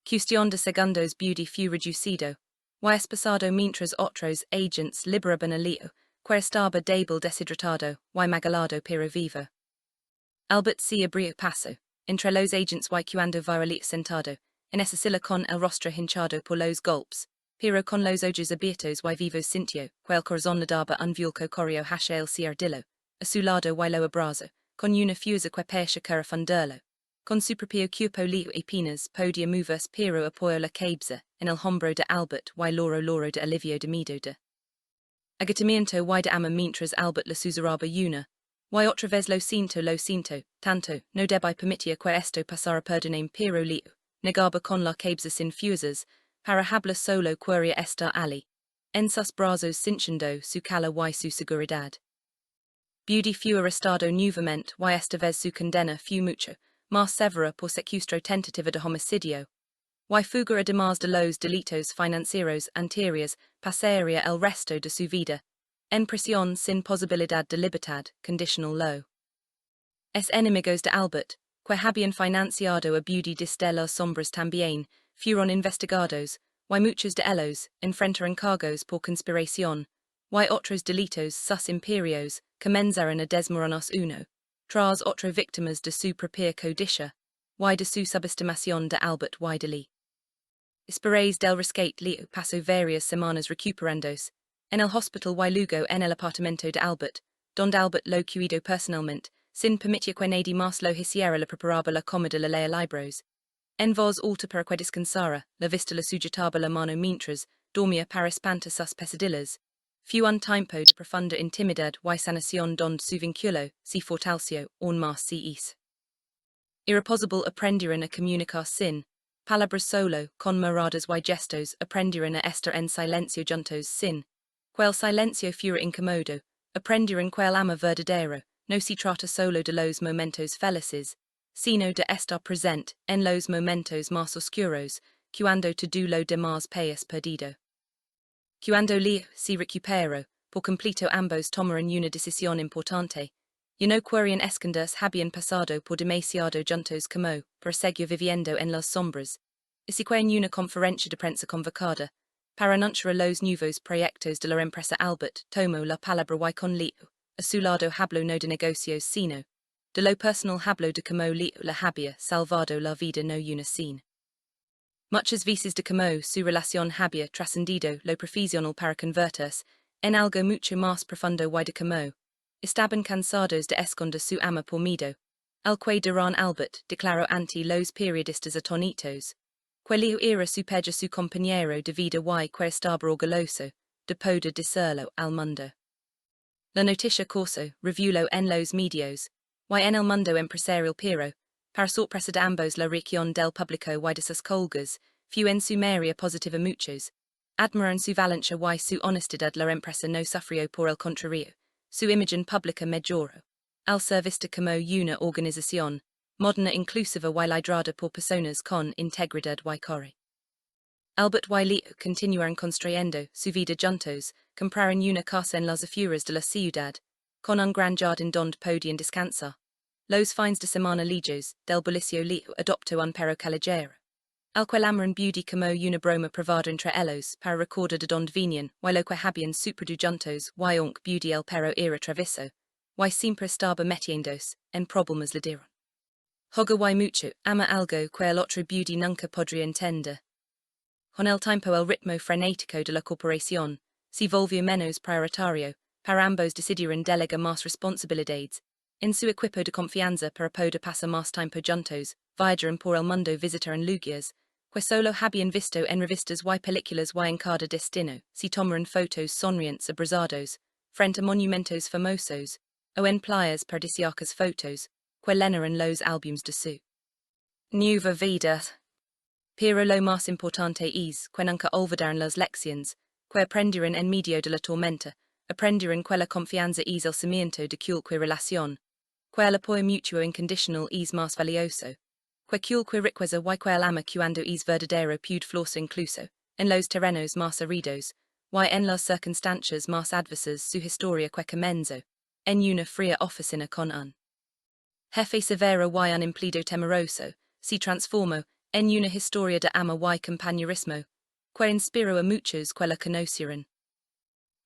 cuestión de segundos. Beauty fue reducido y expulsado mientras otros agentes liberaban a Leo, que estaba débil, deshidratado y magalado pero vivo. Albert se abrió paso entre los agentes y cuando vio a Leo sentado en esa silla con el rostro hinchado por los golpes, pero con los ojos abiertos y vivos, sintió que el corazón le daba un vuelco corrió hacia el cierdillo a su lado y lo abrazó con una fuerza que parecía fundirlo. Con su propio cuerpo Leo apenas podía moverse, pero apoyó la cabeza en el hombro de Albert y loro de alivio de miedo de agotamiento y de amor mientras Albert le susurraba una y otra vez lo siento, tanto, no debí permitir que esto pasara. Perdóname, pero Leo negaba con la cabeza sin fuerzas para hablar, solo quería estar allí, en sus brazos, sintiendo su calor y su seguridad. Beauty fue arrestado nuevamente y esta vez su condena fue mucho más severa por secuestro tentativa de homicidio. Y fuga además de los delitos financieros anteriores, pasaría el resto de su vida en prisión sin posibilidad de libertad conditional. Lo es enemigos de Albert, que habían financiado a Beauty desde las sombras también, fueron investigados, y muchos de ellos enfrentaron cargos por conspiración, y otros delitos sus imperios comenzaron a desmoronarse uno tras otro víctimas de su propia codicia, y de su subestimación de Albert y de Lee. Después del rescate, Leo pasó varias semanas recuperándose en el hospital y luego en el apartamento de Albert, donde Albert lo cuidó personalmente, sin permitir que nadie más lo hiciera. Le preparaba la comida, le leía libros en voz alta para que descansara, la vista le sujetaba la mano mientras dormía para espantar sus pesadillas. Fue un tiempo de profunda intimidad y sanación donde su vínculo se fortaleció aún más. Se hizo irreposible. Aprendieron a comunicar sin palabras, solo con miradas y gestos. Aprendieron a estar en silencio juntos sin que el silencio fuera incómodo. Aprendieron que el amor verdadero no se trata solo de los momentos felices, sino de estar present en los momentos más oscuros, cuando todo lo demás país perdido. Cuando Leo si recupero, por completo ambos tomaron una decisión importante. Y no querían esconderse habían pasado por demasiado juntos como, para seguir viviendo en las sombras. Y si en una conferencia de prensa convocada, para anunciar los nuevos proyectos de la empresa Elbert, tomó la palabra y con Leo, a su lado habló no de negocios sino, de lo personal habló de como Leo la había salvado la vida no una sin. Muchas veces de como su relación había trascendido lo profesional para convertirse en algo mucho más profundo y de como estaban cansados de esconder su amor por miedo, al que dirán Elbert declaró ante los periodistas atonitos, que Leo era superior su compañero de vida y que estaba orgulloso de poder decirlo al mundo. La noticia corso reviewlo en los medios, y en el mundo empresarial pero, para sorpresa de ambos la reacción del público y de sus colgas, fue en su mayoría positiva muchos, admiran su valencia y su honestidad la empresa no sufrió por el contrario, su imagen pública mejoró, al servicio de como una organización, moderna inclusiva y liderada por personas con integridad y core. Elbert y Leo continuaron construyendo su vida juntos, compraron una casa en las afueras de la ciudad, con un gran jardín donde podían descansar. Los fines de semana legos del bolsillo Leo adoptó un perro callejero, al cual amaron beauty como una broma privada entre ellos para recordar de donde venían, y lo que habían superado juntos y aunque beauty el perro era travieso, y siempre estaba metiéndose en problemas le dieron. Juega y mucho ama algo que el otro beauty nunca podría entender. Con el tiempo el ritmo frenético de la corporación se volvió menos prioritario, para ambos decidieron delegar más responsabilidades en su equipo de confianza para poder pasar más tiempo juntos, viajaron por el mundo visitaron lugares que solo habían visto en revistas y películas y en cada destino, si tomaron fotos sonrientes abrazados, frente a monumentos famosos, o en playas paradisíacas fotos, que llenaron los álbumes de su nueva vida. Pero lo más importante es que nunca olvidaron las lecciones que aprendieron en medio de la tormenta, aprendieron que la confianza es el cimiento de cualquier relación, que el apoyo mutuo incondicional es más valioso, que cualquier riqueza y que el amor cuando es verdadero puede florecer incluso en los terrenos más aridos, y en las circunstancias más adversas su historia que comenzó en una fría oficina con un jefe severo y un empleado temeroso, se transformó en una historia de amor y compañerismo, que inspiró a muchos que la conocieron.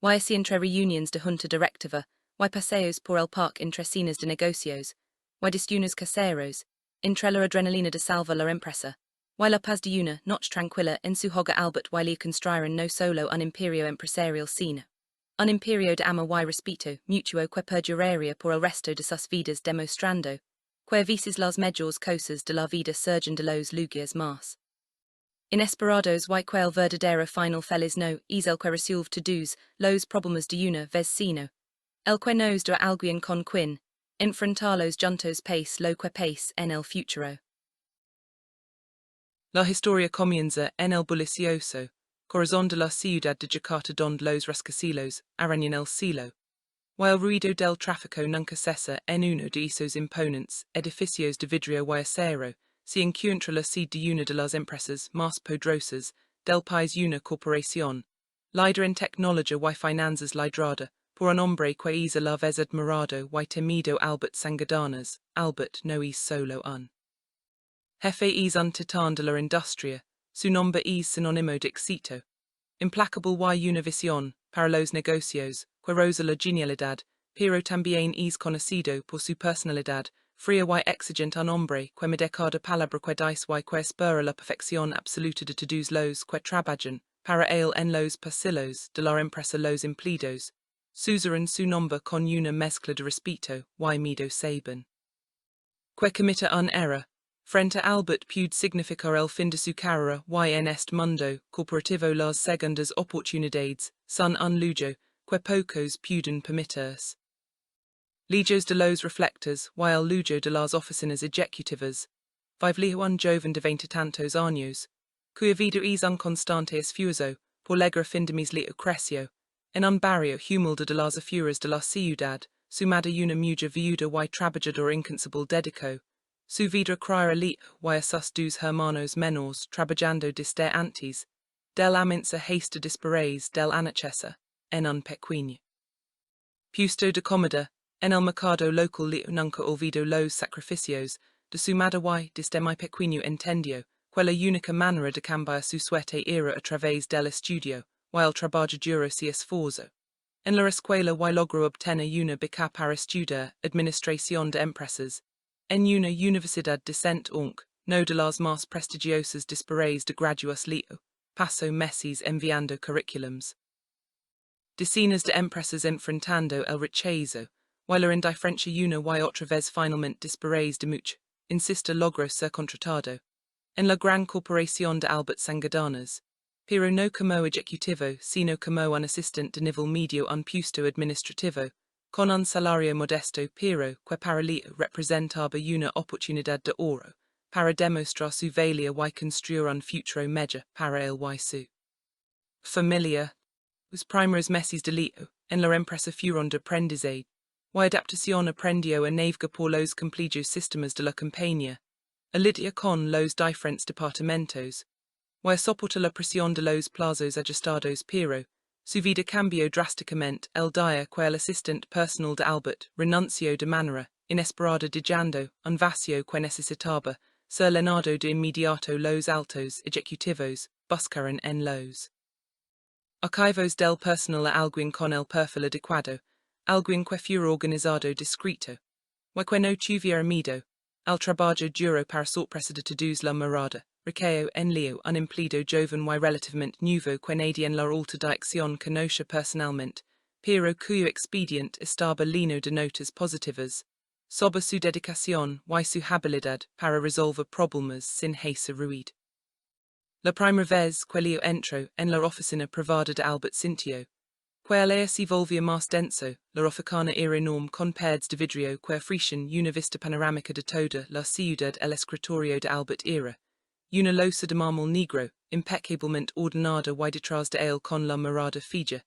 Y así entre reuniones de junta directiva, y paseos por el parque entre cenas de negocios, y desayunos caseros, entre la adrenalina de salvar la empresa, y la paz de una noche tranquila en su hogar Elbert y Leo construyeron no solo un imperio empresarial sino un imperio de amor y respeto mutuo que perduraría por el resto de sus vidas demostrando que a veces las mejores cosas de la vida surgen de los lugares más inesperados y que el verdadero final feliz no es el que resuelve todos los problemas de una vez sino el que nos da alguien con quien enfrentarlos juntos pace lo que pace en el futuro. La historia comienza en el bullicioso corazón de la ciudad de Jakarta donde los rascacielos arañan el cielo, y el ruido del tráfico nunca cesa en uno de esos imponentes edificios de vidrio y acero, se encuentra la sede de una de las empresas más poderosas del país, una corporación, líder en tecnología y finanzas liderada por un hombre que es a la vez admirado y temido Elbert Sangat Ganas. Elbert no es solo un jefe, es un titán de la industria, su nombre es sinónimo de éxito, implacable y una visión para los negocios, que roza la genialidad, pero también es conocido por su personalidad, fría y exigente, un hombre que me cada palabra que dice y que espera la perfección absoluta de todos los que trabajan para él en los pasillos de la empresa los empleados, susurran su nombre con una mezcla de respeto y miedo saben. Que cometa un error frente a Elbert puede significar el fin de su carrera y en este mundo corporativo las segundas oportunidades son un lujo que pocos pueden permitirse. Lejos de los reflectores y el lujo de las oficinas ejecutivas, vive un joven de 20 tantos años, cuya vida es un constante esfuerzo por lograr fin de mis leo creció, en un barrio humilde de las afueras de la ciudad, su madre una mujer viuda y trabajadora incansable dedicó Su vidra crier elite, y sus dos hermanos menores trabajando desde antes, del aminsa hasta dispares del anochecer, en un pequeño puesto de comida, en el mercado local liu nunca olvido los sacrificios de su madre y desde mi pequeño entendió, quella única manera de cambiar su suerte era a través del estudio, y el trabajo duro se esforzo. En la escuela y logró obtener una beca para estudiar administración de empresas, en una universidad decente aunque no de las más prestigiosas dispares de graduados liu, paso meses enviando curriculums. Decenas de empresas enfrentando el rechazo, y la indiferencia una y otra vez finalmente dispares de mucho, insista logró ser contratado. En la gran corporación de Elbert Sangat Ganas, pero no como ejecutivo sino como un asistente de nivel medio un puesto administrativo, con un salario modesto pero que para Leo representaba una oportunidad de oro, para demostrar su valía y construir un futuro mejor para él y su familia. Los primeros meses de Leo, en la empresa fueron de aprendizaje, y adaptación aprendió a navegar por los complejos sistemas de la compañía, a lidiar con los diferentes departamentos, y a soportar la presión de los plazos ajustados pero, su vida cambió drásticamente el día que el asistente personal de Elbert renunció de manera inesperada dejando un vacío que necesitaba ser llenado de inmediato los altos ejecutivos buscaron en los archivos del personal a alguien con el perfil adecuado, alguien que fuera organizado discreto, y que no tuviera miedo, al trabajo duro para sorpresa de todos la mirada, recae en Leo un empleado joven y relativamente nuevo que nadie en la alta dirección conoce personalmente, pero cuyo expediente estaba lleno de notas positivas, sobre su dedicación y su habilidad para resolver problemas sin hacer ruido. La primera vez que Leo entró en la oficina privada de Elbert sintió que el aire se volvía más denso, la oficina era enorme con paredes de vidrio que ofrecían una vista panorámica de toda la ciudad. El escritorio de Elbert era una losa de mármol negro, impecablemente ordenada y detrás de él con la mirada fija.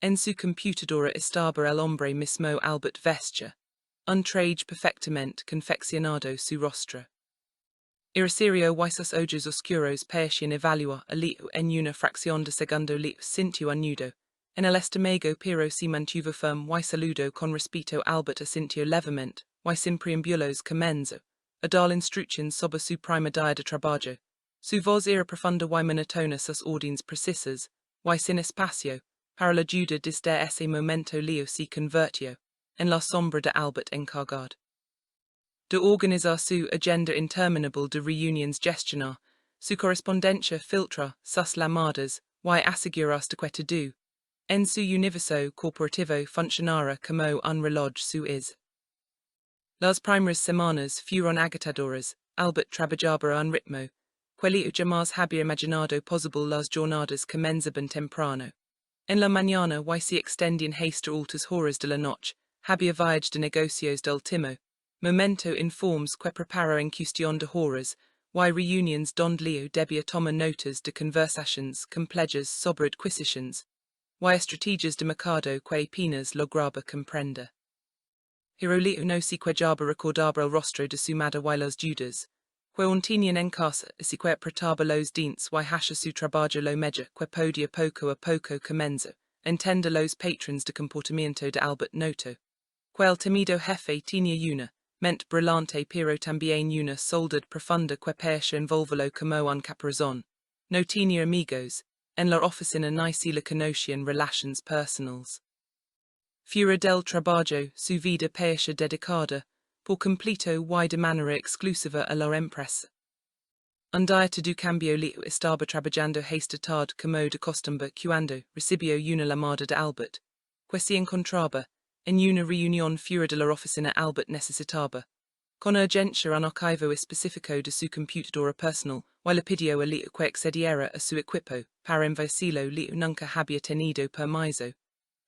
En su computadora estaba el hombre mismo Elbert vestía un traje perfectamente confeccionado su rostro. Era serio y sus ojos oscuros parecían evaluar a Leo en una fracción de segundo. Leo sintió un nudo en el estómago pero se mantuvo firme y saludó con respeto. Elbert asintió levemente y sin preámbulos comenzó a dar instrucciones sobre su primer día de trabajo. Su voz era profunda y monótona, sus órdenes precisas y sin espacio para la duda. Desde ese momento Leo se convirtió en la sombra de Elbert encargado de organizar su agenda interminable de reuniones, gestionar su correspondencia, filtrar sus llamadas y asegurarse de que todo en su universo corporativo funcionara como un reloj suizo. Las primeras semanas fueron agitadoras. Elbert trabajaba a un ritmo que Leo jamás había imaginado posible. Las jornadas comenzaban temprano en la mañana y se extendían hasta altas horas de la noche. Había viaje de negocios del último momento informes que prepara en cuestión de horas y reuniones donde Leo debía tomar notas de conversaciones complejas sobre adquisiciones y estrategias de mercado que apenas lograba comprender. Pero Leo no se quejaba, recordaba el rostro de su madre y las dudas que aún tenían en casa, así que apretaba los dientes y hacía su trabajo lo mejor que podía. Poco a poco comenzó a entender los patrones de comportamiento de Elbert. Noto que el temido jefe tenía una mente brillante pero también una soledad profunda que parecía envolverlo como un caparazón. No tenía amigos en la oficina ni se le conocían relaciones personales. Fuera del trabajo, su vida parecía dedicada por completo y de manera exclusiva a la empresa. Un día todo cambio. Leo estaba trabajando esta tarde como de costumbre cuando recibió una llamada de Elbert, que se encontraba en una reunión fuera de la oficina. Elbert necesitaba con urgencia un archivo específico de su computadora personal y le pidió a Leo que accediera a su equipo para enviárselo. Leo nunca había tenido permiso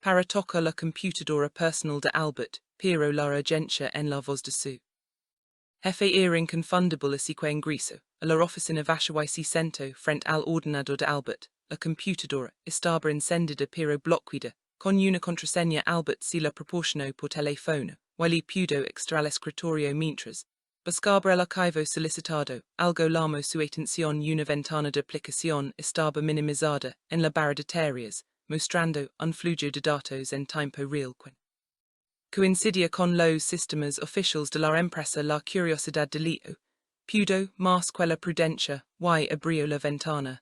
para tocar la computadora personal de Elbert, pero la urgencia en la voz de su jefe era inconfundible, así que ingresó a la oficina vacía y se sentó frente al ordenador de Elbert. La computadora estaba encendida pero bloqueada con una contraseña. Elbert se la proporcionó por teléfono y le pudo extraer al escritorio mientras Buscaba el archivo solicitado, algo larmo su atención una ventana de aplicación estaba minimizada en la barra de tareas, mostrando un flujo de datos en tiempo real. Coincidia con los sistemas oficiales de la empresa la curiosidad delito, pudo más que la prudencia, y abrió la ventana.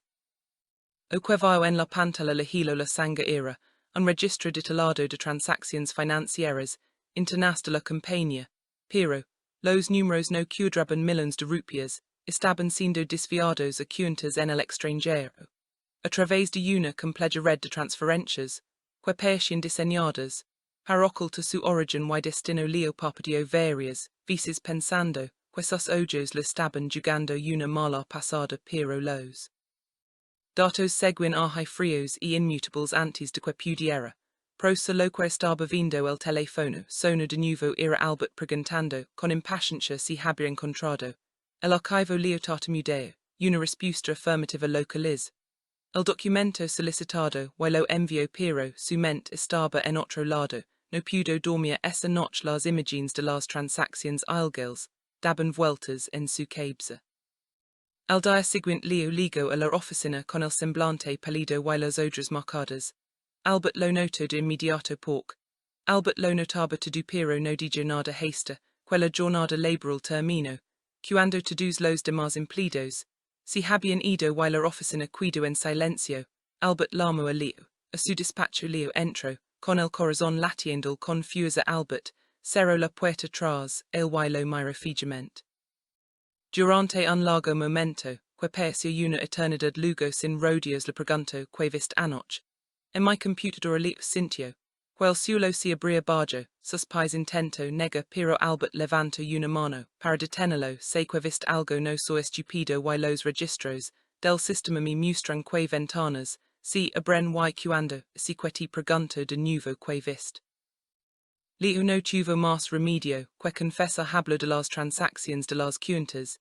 O que vio en la pantalla la sanga era, un registro detallado de transacciones financieras, internas de la compañía, pero, los números no cuadraban millones de rupias, estaban siendo desviados a cuentas en el extranjero. A través de una compleja red de transferencias, que parecían diseñadas, para ocultar su origen y destino leo papadio varias, veces pensando, que sus ojos le estaban jugando una mala pasada pero los datos seguían arjai fríos y inmutables antes de que pudiera. Prosa lo que estaba viendo el teléfono, sonó de nuevo era Elbert preguntando, con impaciencia si había encontrado el archivo leo tartamudeo, una respuesta afirmativa localiz. El documento solicitado, y lo envió pero su mente estaba en otro lado, no pudo dormir esa noche las imágenes de las transacciones ilegales, daban vueltas en su cabeza. Al día siguiente Leo ligó a la oficina con el semblante pálido y las ojos marcadas. Elbert lo notó de inmediato porque Elbert lo notaba todo pero no dijo nada hasta que la jornada laboral terminó, cuando todos los demás empleados si habían ido y la oficina quedó en silencio. Elbert llamó a Leo. A su despacho Leo entró, con el corazón latiendo confuso. Elbert cerró la puerta tras él y lo miró fijamente. Durante un largo momento, que pareció una eternidad luego sin rodeos le preguntó que viste anoche. En mi computadora Leo sintió, que el suelo se abría bajo, sus pies intento nega pero Elbert levantó una mano, para detenerlo, sé que viste algo no so estúpido y los registros del sistema me muestran que ventanas, si abren y cuando, si que te pregunto de nuevo que viste. Leo no tuvo más remedio, que confesar hablo de las transacciones de las cuentas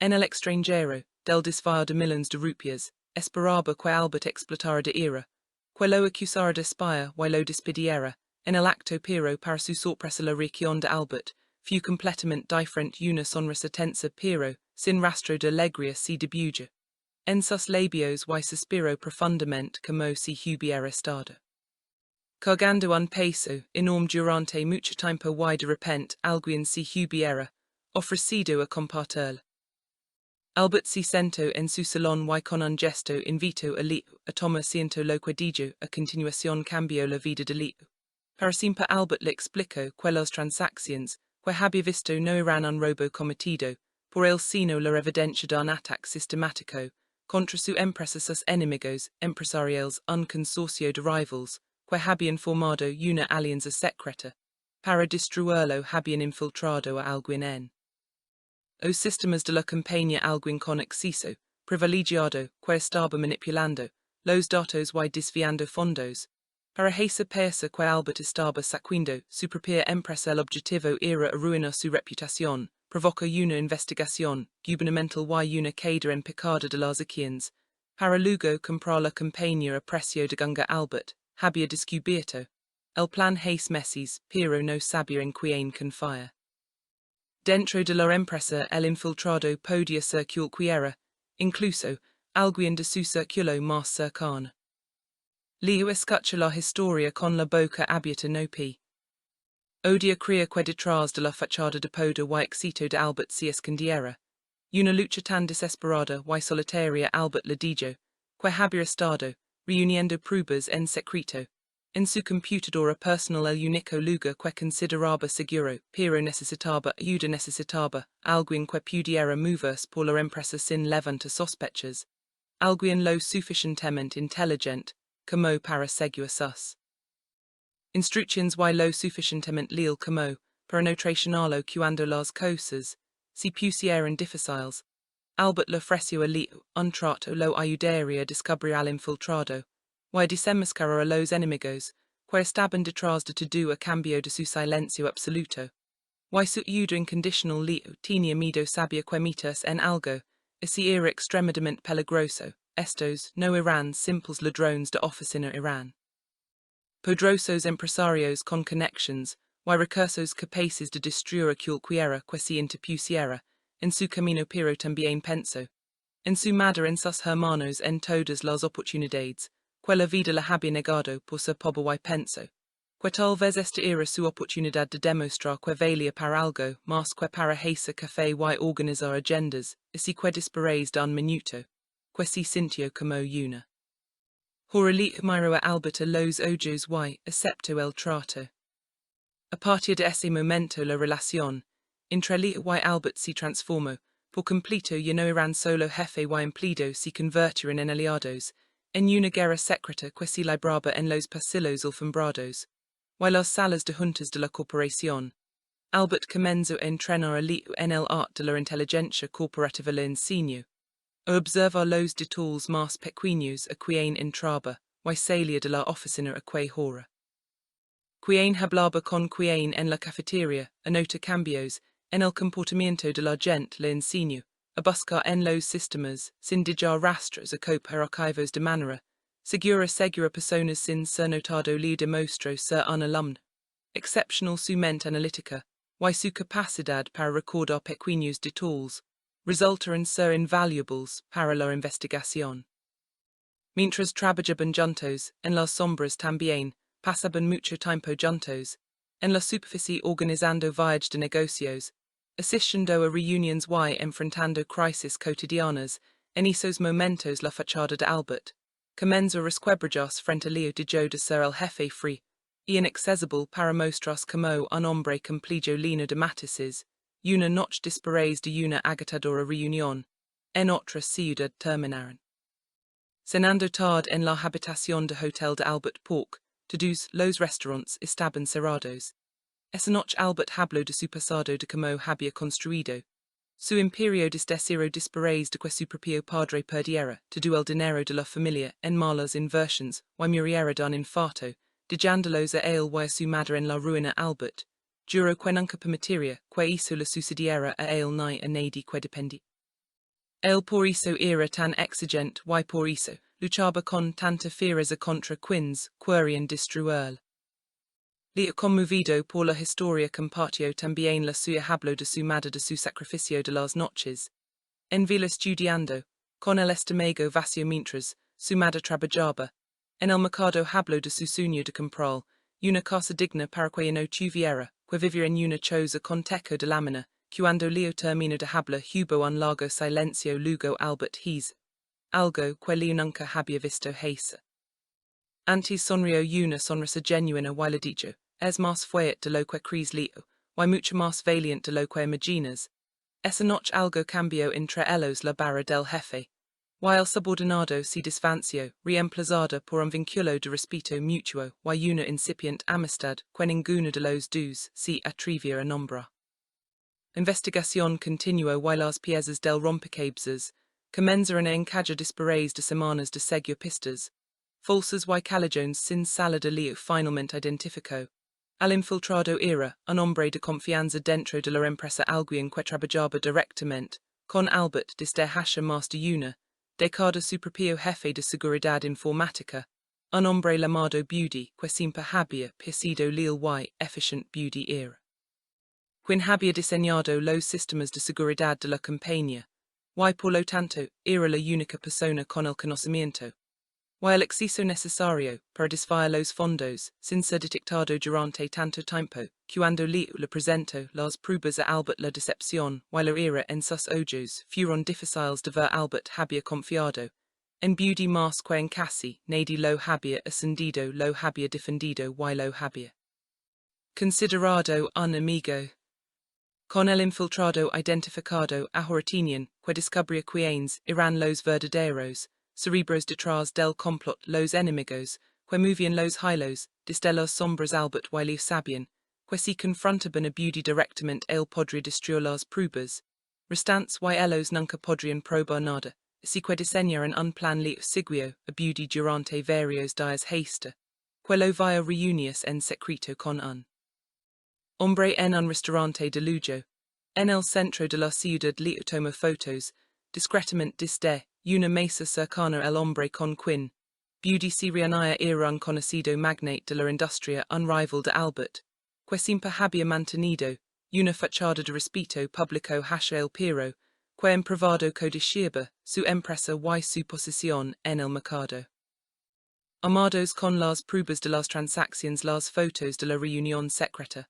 en el extranjero, del desvío de millones de rupias, esperaba que Elbert explotara de ira, que lo acusara de espía y lo despidiera, en el acto pero para su sorpresa la reacción de Elbert fue completamente diferente una sonrisa tensa pero, sin rastro de alegría si debuya. En sus labios y suspiró profundamente como si hubiera estado cargando un peso enorme durante mucho tiempo y de repente alguien si hubiera ofrecido a compartirlo. Elbert se sentó en su salón y con un gesto invitó a Leo a tomar asiento lo que dijo a continuación cambió la vida de Leo. Para siempre Elbert le explicó que las transacciones que había visto no eran un robo cometido por él sino la evidencia de un ataque sistemático contra su empresa. Sus enemigos empresariales un consorcio de rivals que habían formado una alianza secreta para destruirlo habían infiltrado a alguien en os sistemas de la compañía alguien con acceso privilegiado que estaba manipulando los datos y desviando fondos para esa pesa que Elbert estaba sacudiendo su propia empresa. El objetivo era arruinar su reputación, provoca una investigación gubernamental y una caída en picada de las acciones para luego comprar la compañía a precio de ganga. Elbert había descubierto el plan 6 meses pero no sabía en quién confiar. Dentro de la empresa el infiltrado podía ser cualquiera, incluso alguien de su círculo más cercano. Leo escuchó la historia con la boca abierta. No odia creer que detrás de la fachada de poder y éxito de Elbert se escondiera una lucha tan desesperada y solitaria. Elbert le dijo que había estado reuniendo pruebas en secreto en su computadora personal el único lugar que consideraba seguro, pero necesitaba ayuda, necesitaba alguien que pudiera moverse por la empresa sin levantar sospechas, alguien lo suficientemente inteligente como para seguir sus instrucciones y lo suficientemente leal como para no traicionarlo cuando las cosas se pusieran difíciles. Elbert le ofreció a Leo un trato lo ayudaría a descubrir al infiltrado y desenmascarar a los enemigos que estaban detrás de todo a cambio de su silencio absoluto. Y su ayuda incondicional. Leo tenía miedo, sabía que meterse en algo así era extremadamente peligroso. Estos no eran simples ladrones de oficina, eran poderosos empresarios con connections y recursos capaces de destruir cualquiera que se interpusiera en su camino pero también penso en su madre en sus hermanos en todas las oportunidades que la vida le había negado por ser pobre y penso que tal vez esta era su oportunidad de demostrar que valía para algo más que para hacer café y organizar agendas y si que disparéis de un minuto que se sintió como una Horali miro a Albert a los ojos y acepto el trato. A partir de ese momento la relación entre Lee y Albert se transformó por completo y no eran solo jefe y empleado se convirtieron en aliados, en una guerra secreta que se libraba en los pasillos alfombrados, y las salas de juntas de la corporación. Albert comenzó a entrenar a Lee en el arte de la inteligencia corporativa le enseñó a observar los detalles más pequeños a quien entraba y salía de la oficina a que hora. Quien hablaba con quien en la cafetería, a nota cambios, en el comportamiento de la gente le enseñó a buscar en los sistemas, sin dejar rastros a copiar archivos de manera, segura personas sin ser notado le demostró ser un alumno. Exceptional su mente analítica, y su capacidad para recordar pequeños detalles, resulta en ser invaluables para la investigación. Mientras trabajaban juntos, en las sombras también, pasaban mucho tiempo juntos, en la superficie organizando viajes de negocios, asistiendo a reuniones y enfrentando crisis cotidianas, en esos momentos la fachada de Albert comenzó a resquebrajarse frente a Leo dejó de ser el jefe free, y inaccesible para mostrarse como un hombre completo lleno de matices, una noche después de una agotadora reunión, en otra ciudad terminaron. Cenando tarde en la habitación de hotel de Albert Pork, todos los restaurantes estaban cerrados. Esa noche Albert habló de su pasado de cómo había construido su imperio desde cero después de que su propio padre perdiera todo el dinero de la familia en malas inversiones y muriera de un infarto, dejándolos a él y a su madre en la ruina. Albert juró que nunca permitiría que eso le sucediera a él ni a nadie que dependía. Él por eso era tan exigente y por eso luchaba con tanta fiereza contra quienes querían destruirlo. Leo conmovido por la historia compartió también la suya habló de su madre de su sacrificio de las noches. En vila estudiando, con el estómago vacío mientras su madre trabajaba. En el mercado habló de su sueño de comprar una casa digna para que no tuviera que vivir en una choza con techo de lámina. Cuando Leo terminó de hablar hubo un largo silencio luego Albert hizo algo que Leo nunca había visto hacer. Antes sonrió una sonrisa genuina y le dijo, es más fuerte de lo que crees Leo, y mucho más valiente de lo que imaginas. Esa noche algo cambió entre ellos la barra del jefe, y el subordinado se desvanció, reemplazada por un vínculo de respeto mutuo y una incipiente amistad que ninguno de los dos se atrevió a nombrar. Investigación continuó y las piezas del rompecabezas comenzaron a encajar después de semanas de seguir pistas falsas y callejones sin salida. Leo finalmente identificó al infiltrado era un hombre de confianza dentro de la empresa, alguien que trabajaba directamente con Albert desde hace más de una década, su propio jefe de seguridad informática, un hombre llamado Beauty que siempre había sido leal y efficient. Beauty era quien había diseñado los sistemas de seguridad de la compañía, y por lo tanto era la única persona con el conocimiento y el acceso necesario para desviar los fondos sin ser detectado durante tanto tiempo. Cuando Leo le presentó las pruebas a Albert, la decepción y la ira en sus ojos fueron difíciles de ver. Albert había confiado en Beauty más que en casi nadie, lo había ascendido, lo había defendido y lo había considerado un amigo. Con el infiltrado identificado ahora tenían que descubrir quiénes eran los verdaderos cerebros detrás del complot, los enemigos que movían los hilos desde las sombras. Albert y Leo sabían que si confrontaban a Beauty directamente él podría destruir las pruebas restantes y ellos nunca podrían probar nada. Así que diseñaron un plan. Leo siguió a Beauty durante varios días hasta que lo vio reunirse en secreto con un hombre en un restaurante de lujo. En el centro de la ciudad Leo tomó fotos discretamente desde una mesa cercana. El hombre con quien Beauty se reunía era un conocido magnate de la industria, un rival de Albert, que simpa había mantenido una fachada de respeto público hacia el Pero, que improbado codiciaba su empresa y su posición en el mercado. Armados con las pruebas de las transacciones, las fotos de la reunión secreta,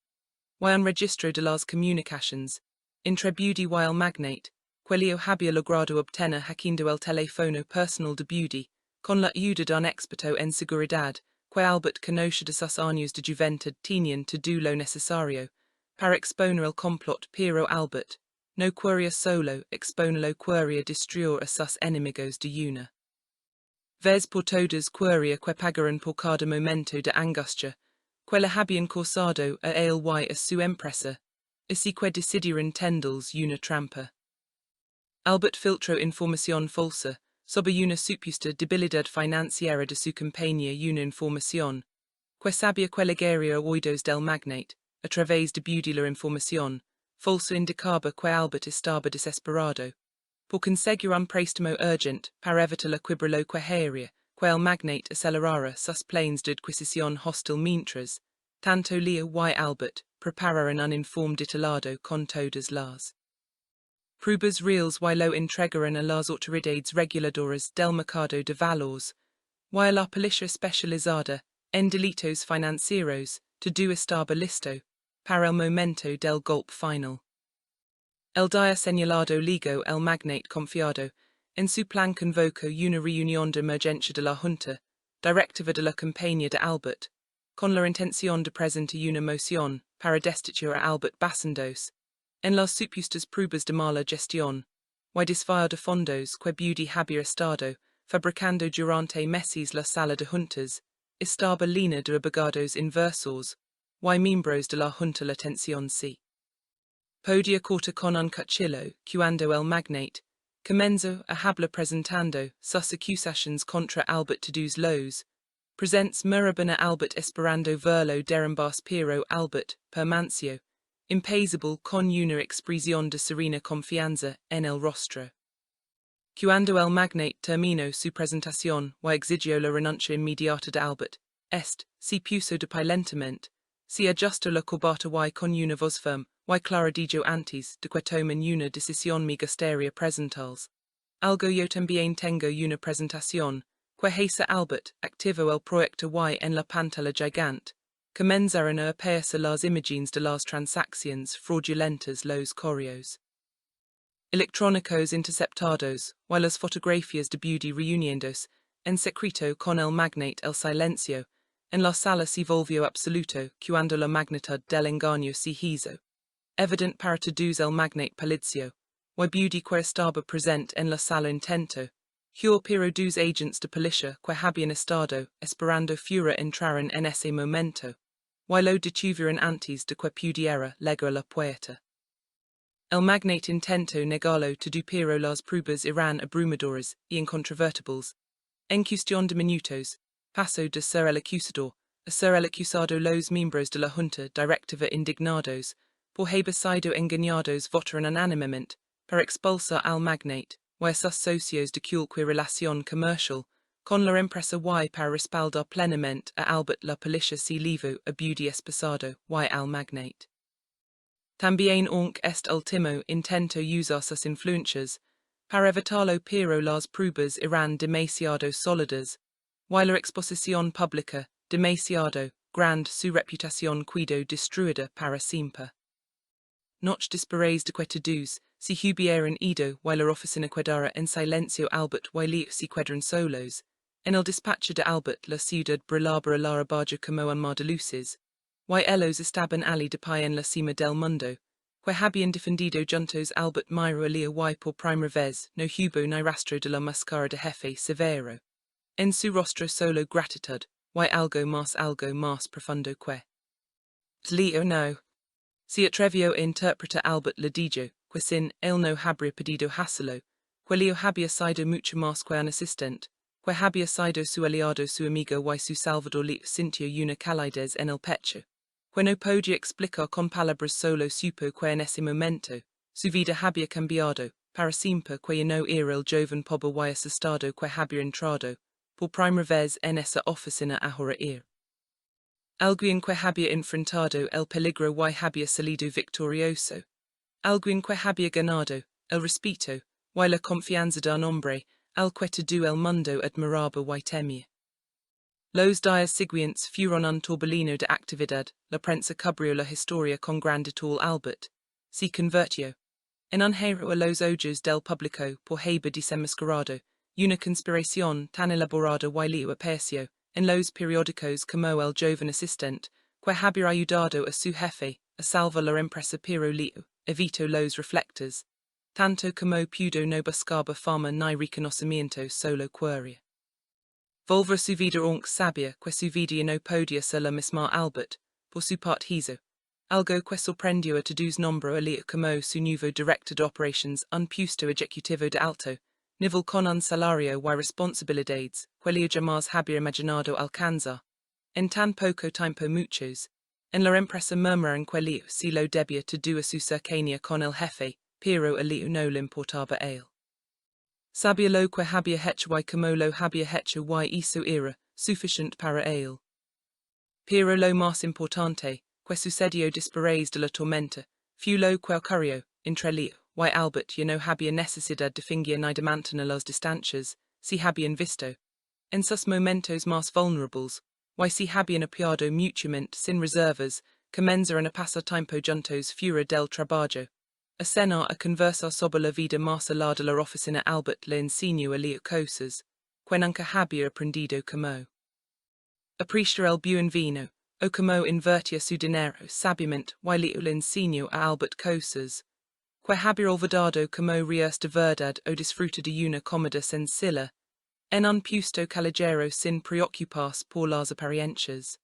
y un registro de las comunicaciones, intrabudi y el magnate, quelio había logrado obtener hackeando el teléfono personal de Budi, con la ayuda de un experto en seguridad, que Albert conoce de sus años de juventud tenían todo lo necesario para exponer el complot, pero Albert no quería solo exponerlo, quería destruir a sus enemigos de una vez por todas, quería que pagaran por cada momento de angustia, que le habían causado a él y a su empresa, así que decidieron tenderles una trampa. Albert filtró información falsa sobre una supuesta debilidad financiera de su compañía, una información que sabía que llegaría a oídos del magnate a través de Budi. La información falsa indicaba que Albert estaba desesperado por conseguir un préstamo urgente para evitar la quiebra, lo que haría que el magnate acelerara sus planes de adquisición hostil mientras tanto Leo y Albert prepararan un informe detallado con todas las pruebas reales y lo entregaran a las autoridades reguladoras del mercado de valores, y a la policía especializada en delitos financieros todo estaba listo para el momento del golpe final. El día señalado luego el magnate confiado en su plan convocó una reunión de emergencia de la Junta Directiva de la compañía de Albert, con la intención de presentar una moción para destituir a Albert basándose en las supuestas pruebas de mala gestión y desvío de fondos que Budi había estado fabricando durante meses. La sala de juntas estaba llena de abogados inversores y miembros de la Junta. La tensión sí podía cortar con un cuchillo cuando el magnate comenzó a hablar presentando sus acusaciones contra Albert. Todos los presentes miraban a Albert esperando verlo derrumbar, pero Albert permaneció impasible con una expresión de serena confianza en el rostro. Cuando el magnate terminó su presentación y exigió la renuncia inmediata de Albert, se puso de pie lentamente, se ajustó la corbata y con una voz firme y clara dijo antes de que tomen una decisión me gustaría presentarles algo. Yo también tengo una presentación que hace Albert activó el proyecto y en la pantalla gigante comenzaron a aparecer las imágenes de las transacciones fraudulentas, los correos electrónicos interceptados y las fotografías de Budi reuniéndose en secreto con el magnate. El silencio en la sala se volvió absoluto cuando la magnitud del engaño se hizo evidente para todos. El magnate palideció y Budi, que estaba presente en la sala, intentó juró, pero dos agentes de policía que habían estado esperando fuera entraron en ese momento y lo detuvieron antes de que pudiera llegar la puerta. El magnate intentó negarlo todo, pero las pruebas eran abrumadoras y incontrovertibles. En cuestión de minutos, pasó de ser el acusador a ser el acusado. Los miembros de la Junta Directiva, indignados por haber sido engañados, votaron unánimemente para expulsar al magnate y a sus socios de cualquier relación comercial con la empresa y para respaldar plenamente a Albert. La policía se livró a Budi espesado y al magnate. También aunque este último intentó usar sus influencias para evitarlo, pero las pruebas eran demasiado sólidas y la exposición pública demasiado grande, su reputación quedó destruida para siempre. Noche después de que todos se hubieran ido y la oficina quedara en silencio, Albert y Leo se quedaron solos en el despacho de Albert. La ciudad brillaba a la rabaja como un mar de luces y ellos estaban allí de pie en la cima del mundo que habían defendido juntos. Albert miró a Leo y por primera vez no hubo ni rastro de la máscara de jefe severo en su rostro, solo gratitud y algo más profundo que Leo no se atrevió a interpretar. Albert le dijo que sin él no habría podido hacerlo, que Leo había sido mucho más que un asistente, que había sido su aliado, su amigo y su salvador. Leo sintió una calidez en el pecho que no podía explicar con palabras, solo supo que en ese momento su vida había cambiado para siempre, que ya no era el joven pobre y asustado que había entrado por primera vez en esa oficina ahora. Alguien había enfrentado el peligro y había salido victorioso. Alguien había ganado el respeto y la confianza de un hombre al que todo el mundo admiraba y temía. Los días siguientes fueron un torbellino de actividad. La prensa cubrió la historia con gran detalle. Elbert se convirtió en un héroe a los ojos del público por haber desenmascarado una conspiración tan elaborada y le apareció en los periódicos como el joven asistente que había ayudado a su jefe a salvar la empresa, pero le evitó los reflectores, tanto como pudo no buscaba fama ni reconocimiento, solo quería volver su vida, aunque sabía que su vida no podía ser la misma. Elbert, por su parte, hizo algo que sorprendió a todos. Nombró a le como su nuevo director de operations, un puesto ejecutivo de alto nivel con un salario y responsabilidades que le jamás había imaginado alcanzar. En tan poco tiempo muchos en la empresa murmuraron que le se lo debía todo a su cercanía con el jefe, pero a le no le importaba a él. Sabía lo que había hecho y como lo había hecho y eso era suficiente para él. Pero lo más importante que sucedió después de la tormenta fue lo que ocurrió entre le y Elbert. Ya no había necesidad de fingir ni de mantener las distancias. Si habían visto en sus momentos más vulnerables y si habían apoyado mutuamente sin reservas, comenzaron a pasar tiempo juntos fuera del trabajo. A cenar, a conversar sobre la vida más allá de la oficina. Elbert le enseñó a leer cosas que nunca había aprendido, como apreciar el buen vino, o como invertir su dinero sabiamente. Y le enseñó a Elbert cosas que había olvidado, como reír de verdad o disfrutar de una comida sencilla en un puesto callejero sin preocuparse por las apariencias.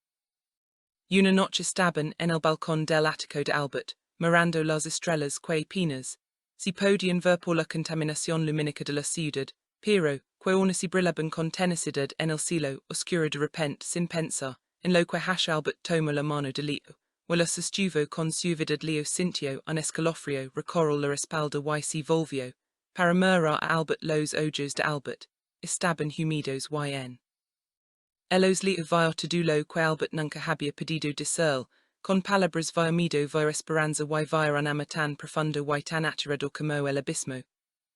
Una noche estaban en el balcón del ático de Elbert, mirando las estrellas que apenas se podían ver por la contaminación lumínica de la ciudad, pero que aún así brillaban con tenacidad en el cielo oscuro. De repente, sin pensar en lo que hacía, Elbert tomó la mano de Leo, y la sostuvo con suavidad. Leo sintió un escalofrío recorrer la espalda y se volvió para mirar a Elbert. Los ojos de Elbert estaban húmedos y Elos le vio todo lo que Elbert nunca había podido decir, con palabras via mido via esperanza y via un amor tan profundo y tan aterrador como el abismo,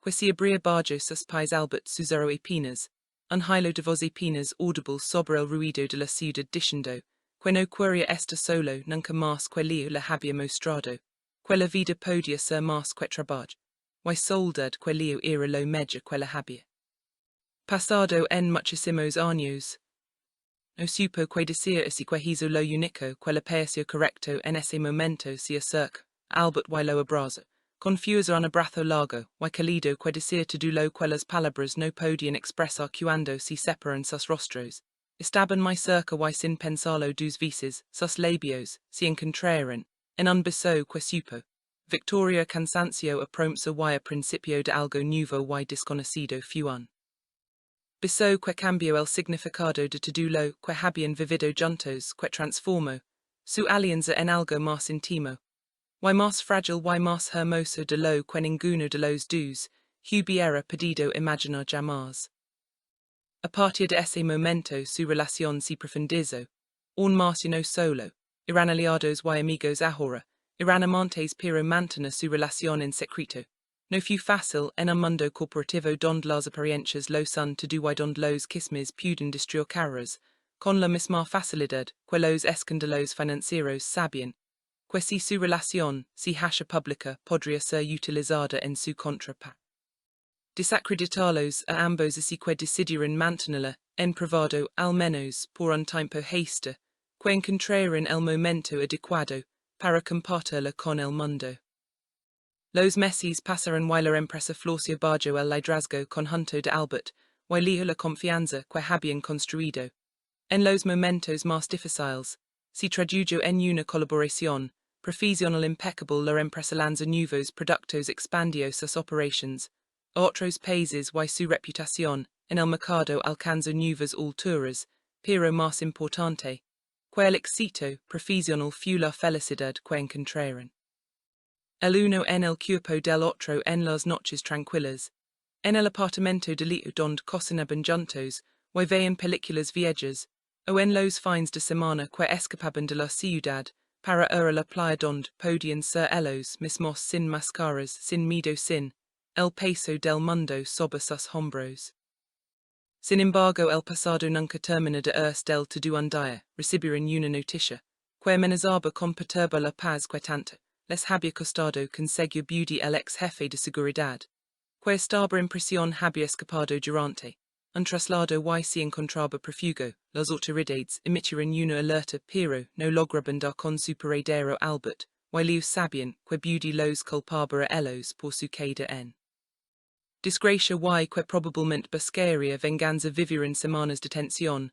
que se abría bajo sus pies. Elbert susurró apenas un hilo de voz apenas audible sobre el ruido de la ciudad, diciendo que no quería estar solo nunca más, que Leo le había mostrado que la vida podía ser más que trabajo, y soledad, que Leo era lo mejor que la había pasado en muchísimos años. No supo que decir así que hizo lo único que le pareció correcto en ese momento. Se acercó a Elbert y lo abrazó, confuso un abrazo largo y cálido que decir todo lo que las palabras no podían expresar. Cuando se separan sus rostros, estaban muy cerca y sin pensarlo dos veces sus labios se encontraron en un beso que supo Victoria cansancio a promesa y a principio de algo nuevo y desconocido. Fue un beso que cambió el significado de todo lo que habían vivido juntos, que transformó su alianza en algo más íntimo y más frágil y más hermoso de lo que ninguno de los dos hubiera podido imaginar jamás. A partir de ese momento su relación se profundizó aún más. Y no solo eran aliados y amigos ahora, eran amantes, pero mantener su relación en secreto no fue fácil en un mundo corporativo donde las apariencias lo son todo y donde los chismes pueden destruir carreras con la misma facilidad que los escándalos financieros. Sabían que si su relación se hacía pública podría ser utilizada en su contra para desacreditarlos a ambos, así que decidieron mantenerla en privado al menos por un tiempo hasta que encontraron el momento adecuado para compartirla con el mundo. Los meses pasaron y la empresa floreció bajo el liderazgo conjunto de Elbert y Leo. La confianza que habían construido en los momentos más difíciles se tradujo en una colaboración profesional impecable. La empresa lanzó nuevos productos, expandió sus operations a otros países y su reputación en el mercado alcanzó nuevas alturas, pero más importante que el éxito profesional fue la felicidad que encontraron el uno en el cuerpo del otro en las noches tranquilas, en el apartamento de Leo donde cocinaban juntos y veían películas viejas, O en los fines de semana que escapaban de la ciudad, para ir a la playa donde podían ser ellos mismos sin máscaras, sin miedo, sin el peso del mundo sobre sus hombros. Sin embargo, el pasado nunca termina de irse del todo un día, recibieron una noticia, que amenazaba con perturbar la paz que tanto les había costado conseguir beauty el ex jefe de seguridad, que estaba en prisión había escapado durante un traslado y se encontraba prófugo. Las autoridades emitieron una alerta pero no lograban dar con su paradero Elbert, y ellos sabían que beauty los culpaba a ellos por su caída en desgracia y que probablemente buscaría venganza vivieron semanas de tensión,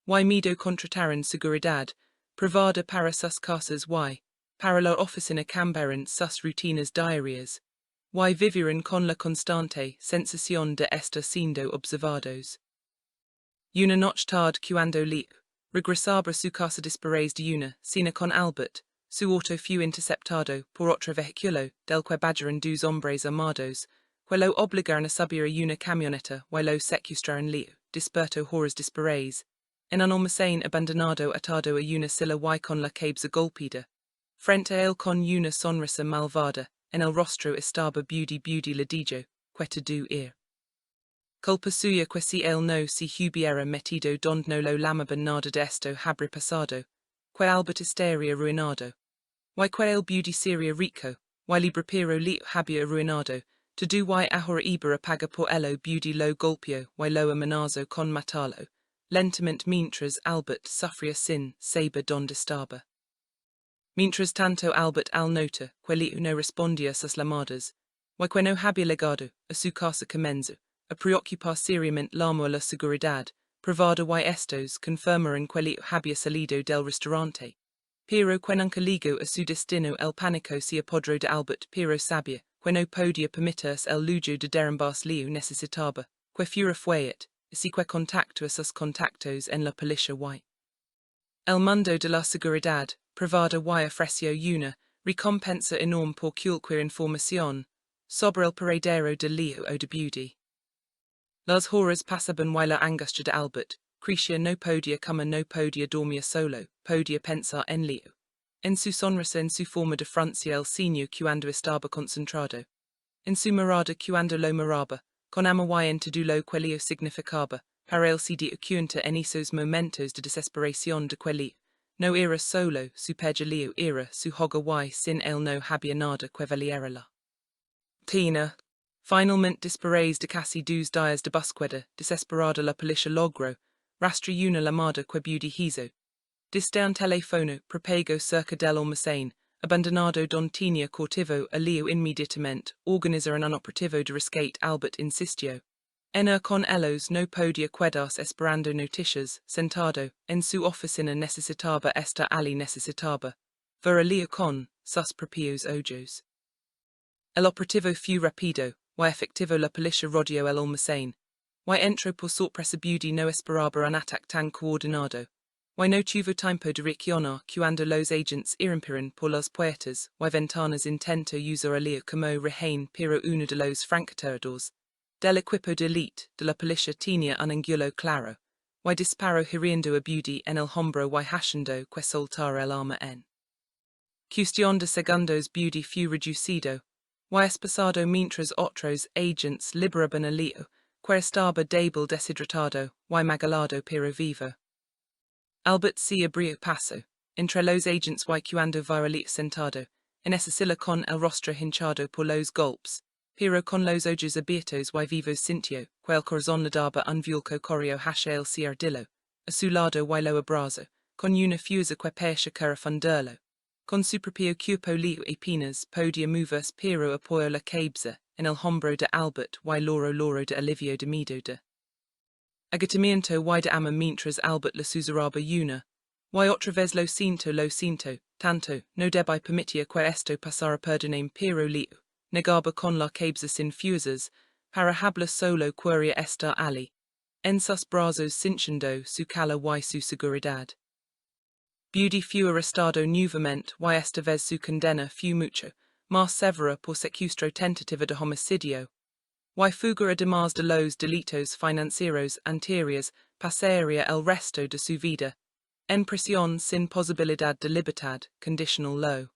y miedo contrataron seguridad privada para sus casas y para la oficina cambiaron sus rutinas diarias, y vivieron con la constante sensación de estar siendo observados. Una noche tarde cuando Leo regresaba a su casa después de una cena con Elbert, su auto fue interceptado por otro vehículo del que bajaron dos hombres armados, que lo obligaron a subir a una camioneta y lo secuestraron. Leo despertó horas después en un almacén abandonado atado a una silla y con la cabeza golpeada. Frente a él con una sonrisa malvada en el rostro estaba beauty le dijo, que te do ir. Culpa suya que si él no se hubiera metido donde no lo llamaban nada de esto habría pasado, que Elbert estaría arruinado. Y que el beauty sería rico, y libre pero Leo había arruinado, todo y ahora iba a pagar por ello. Beauty lo golpeó y lo amenazó con matarlo, lentamente mientras Elbert sufría sin saber donde estaba. Mientras tanto Elbert al nota que Leo no respondía a sus llamadas, y que no había llegado a su casa comenzó a preocupar seriamente a la seguridad privada y estos confirmaron que Leo había salido del restaurante, pero que nunca llegó a su destino. El pánico se apoderó de Elbert pero sabía que no podía permitirse el lujo de derrumbarse. Leo necesitaba que fuera fuerte, así que contactó a sus contactos en la policía y el mundo de la seguridad privada y ofreció una recompensa enorme por cualquier información sobre el paradero de Leo o de beauty. Las horas pasaban y la angustia de Elbert crecía. No podía comer, no podía dormir, solo podía pensar en Leo, en su sonrisa, en su forma de fruncir el ceño cuando estaba concentrado, en su mirada cuando lo miraba, con amor y en todo lo que Leo significaba para él. Se dio cuenta en esos momentos de desesperación de que Leo no era solo su peor. Leo era su hogar y sin él no había nada que valiera la pena. Finalmente, después de casi 2 días de búsqueda desesperada, la policía logró rastrear una llamada que beauty hizo desde un teléfono propagó cerca del almacén abandonado donde tenía cautivo a Leo. Inmediatamente organizaron un operativo de rescate. Elbert insistió en ir con ellos, no podía quedarse esperando noticias. Sentado en su oficina necesitaba estar allí, necesitaba ver a Leo con sus propios ojos. El operativo fue rápido y efectivo. La policía rodeó el almacén y entró por sorpresa. Beauty no esperaba un ataque tan coordinado y no tuvo tiempo de reaccionar cuando los agentes irrumpieron por las puertas y ventanas. Intentó usar a Leo como rehén, pero uno de los francotiradores del equipo de élite de la policía tenía un ángulo claro y disparó hiriendo a Beauty en el hombro y haciendo que soltara el arma en cuestión de segundos. Beauty fue reducido y esposado mientras otros agentes liberaban a Leo, que estaba débil, deshidratado y magalado pero vivo. Elbert se abrió paso entre los agentes y cuando vio a Leo sentado en esa silla con el rostro hinchado por los golpes, pero con los ojos abiertos y vivos, sintió que el corazón le daba un vuelco. Corrió hacia el ciardillo a su lado y lo abrazó con una fuerza que parecía fundirlo. Con su propio cuerpo Leo apenas podía moverse, pero apoyó la cabeza en el hombro de Elbert y loro de alivio, de miedo, de agotamiento y de amor mientras Elbert le susurraba una y otra vez lo siento, tanto, no debí permitir que esto pasara. Perdóname, pero Leo negaba con la cabeza sin fuerzas para hablar, solo quería estar allí en sus brazos sintiendo su calor y su seguridad. Beauty fue arrestado nuevamente y esta vez su condena fue mucho más severa por secuestro, tentativa de homicidio y fuga, además de los delitos financieros anteriores pasaría el resto de su vida, en prisión sin posibilidad de libertad, conditional low.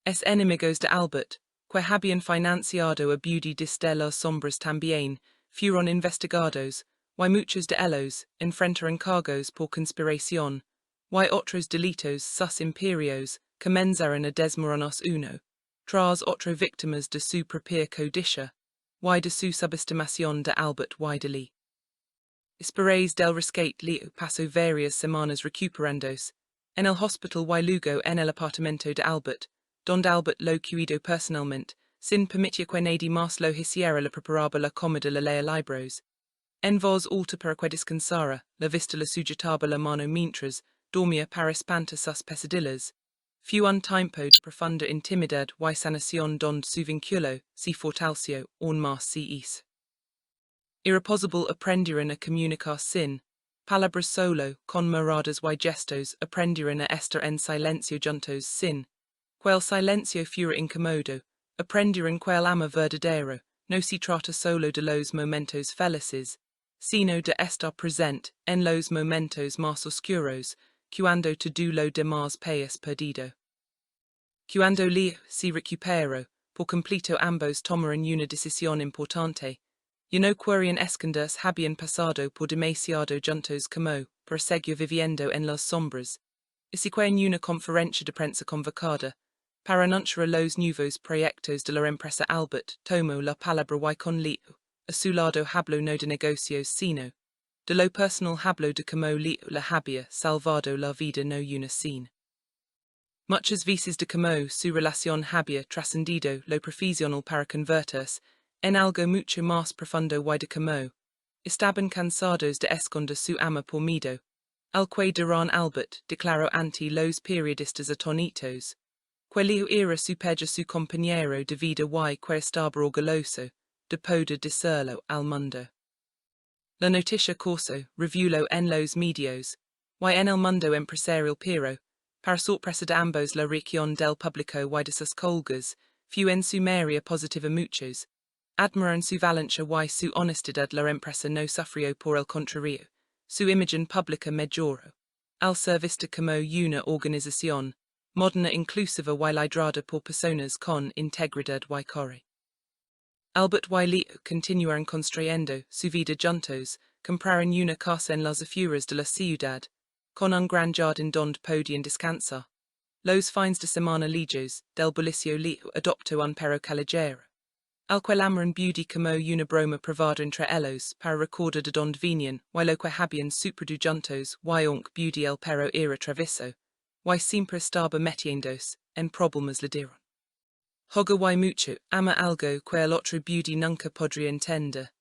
Es enemigos de Elbert, que habían financiado a Beauty desde las sombras también, fueron investigados, y muchos de ellos enfrentaron cargos por conspiración, y otros delitos sus imperios comenzaron a desmoronarse uno, tras otro víctimas de su propia codicia, y de su subestimación de Elbert y de Lee. Esperáis del rescate Leo pasó varias semanas recuperándose, en el hospital y luego en el apartamento de Elbert, donde Elbert lo cuidó personalmente, sin permitir que nadie más lo hiciera la preparaba la comida la lea libros. En voz alta para que descansara, la vista la sujetaba la mano mientras dormía para espantar sus pesadillas. Fue un tiempo de profunda intimidad y sanación donde su vínculo se fortaleció aún más se hizo irreposible. Aprendieron a comunicar sin palabras solo, con miradas y gestos. Aprendieron a estar en silencio juntos sin que el silencio fuera incómodo. Aprendieron que el amor verdadero no se trata solo de los momentos felices, sino de estar presente en los momentos más oscuros, cuando todo lo demás país perdido. Cuando Leo se recuperó por completo, ambos tomaron una decisión importante. Y no querían esconderse, habían pasado por demasiado juntos como para seguir viviendo en las sombras. Así que en una conferencia de prensa convocada para anunciar los nuevos proyectos de la empresa, Elbert tomó la palabra y con Leo a su lado habló no de negocios sino de lo personal. Habló de cómo Leo le había salvado la vida no una sin muchas veces de cómo su relación había trascendido lo profesional para convertirse en algo mucho más profundo y de cómo estaban cansados de esconder su amor por miedo al que dirán. Elbert declaró ante los periodistas atónitos que Leo era su compañero de vida y que estaba orgulloso de poder decirlo al mundo. La noticia corso reveló en los medios y en el mundo empresarial, pero para sorpresa de ambos la reacción del público y de sus colegas fue en su mayoría positiva. Muchos admiran su valencia y su honestidad. La empresa no sufrió, por el contrario, su imagen pública mejoró al ser vista como una organización moderna, inclusiva y liderada por personas con integridad y coraje. Elbert y Leo continuaron construyendo su vida juntos, compraron una casa en las afueras de la ciudad, con un gran jardín donde podían descansar. Los fines de semana legos del bolsillo Leo adoptó un perro callejero, al cual llamaron Beauty como una broma privada entre ellos para recordar de donde venían y lo que habían superado juntos. Y aunque Beauty el perro era travieso, y siempre estaba metiéndose en problemas, le dieron Hoga y mucho ama algo que el otro Beauty nunca podría entender.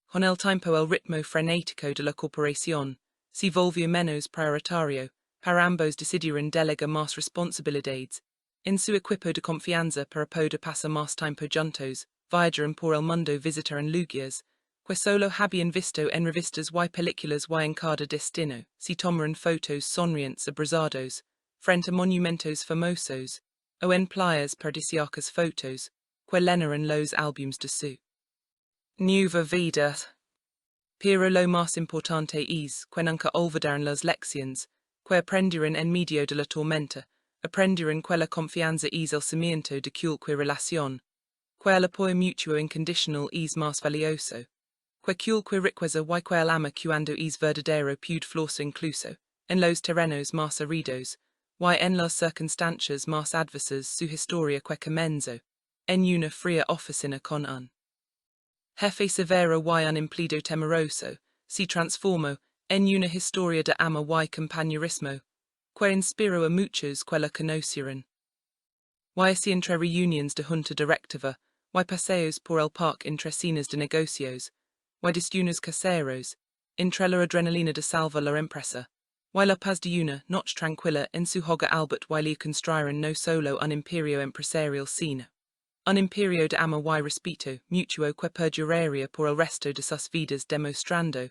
Con el tiempo el ritmo frenético de la corporación se volvió menos prioritario, para ambos decidieron delegar más responsabilidades en su equipo de confianza para poder pasar más tiempo juntos. Viajaron por el mundo, visitaron lugares que solo habían visto en revistas y películas y en cada destino se tomaron fotos sonrientes abrazados frente a monumentos famosos o en playas paradisíacas, fotos que llenaron los álbumes de su nueva vida. Pero lo más importante es que nunca olvidaron las lecciones que aprendieron en medio de la tormenta. Aprendieron que la confianza es el cimiento de cualquier relación, que el apoyo mutuo incondicional es más valioso que cualquier riqueza, y que el amor cuando es verdadero puede florecer incluso en los terrenos más aridos y en las circunstancias más adversas. Su historia que comenzó en una fría oficina con un jefe severo y un empleado temeroso se transformó en una historia de amor y compañerismo que inspiró a muchos que la conocieron. Y así entre reuniones de junta directiva y paseos por el parque, entre cenas de negocios y desayunos caseros, entre la adrenalina de salvar la empresa y la paz de una noche tranquila en su hogar, Elbert y Leo construyeron no solo un imperio empresarial sino un imperio de amor y respeto mutuo que perduraría por el resto de sus vidas, demostrando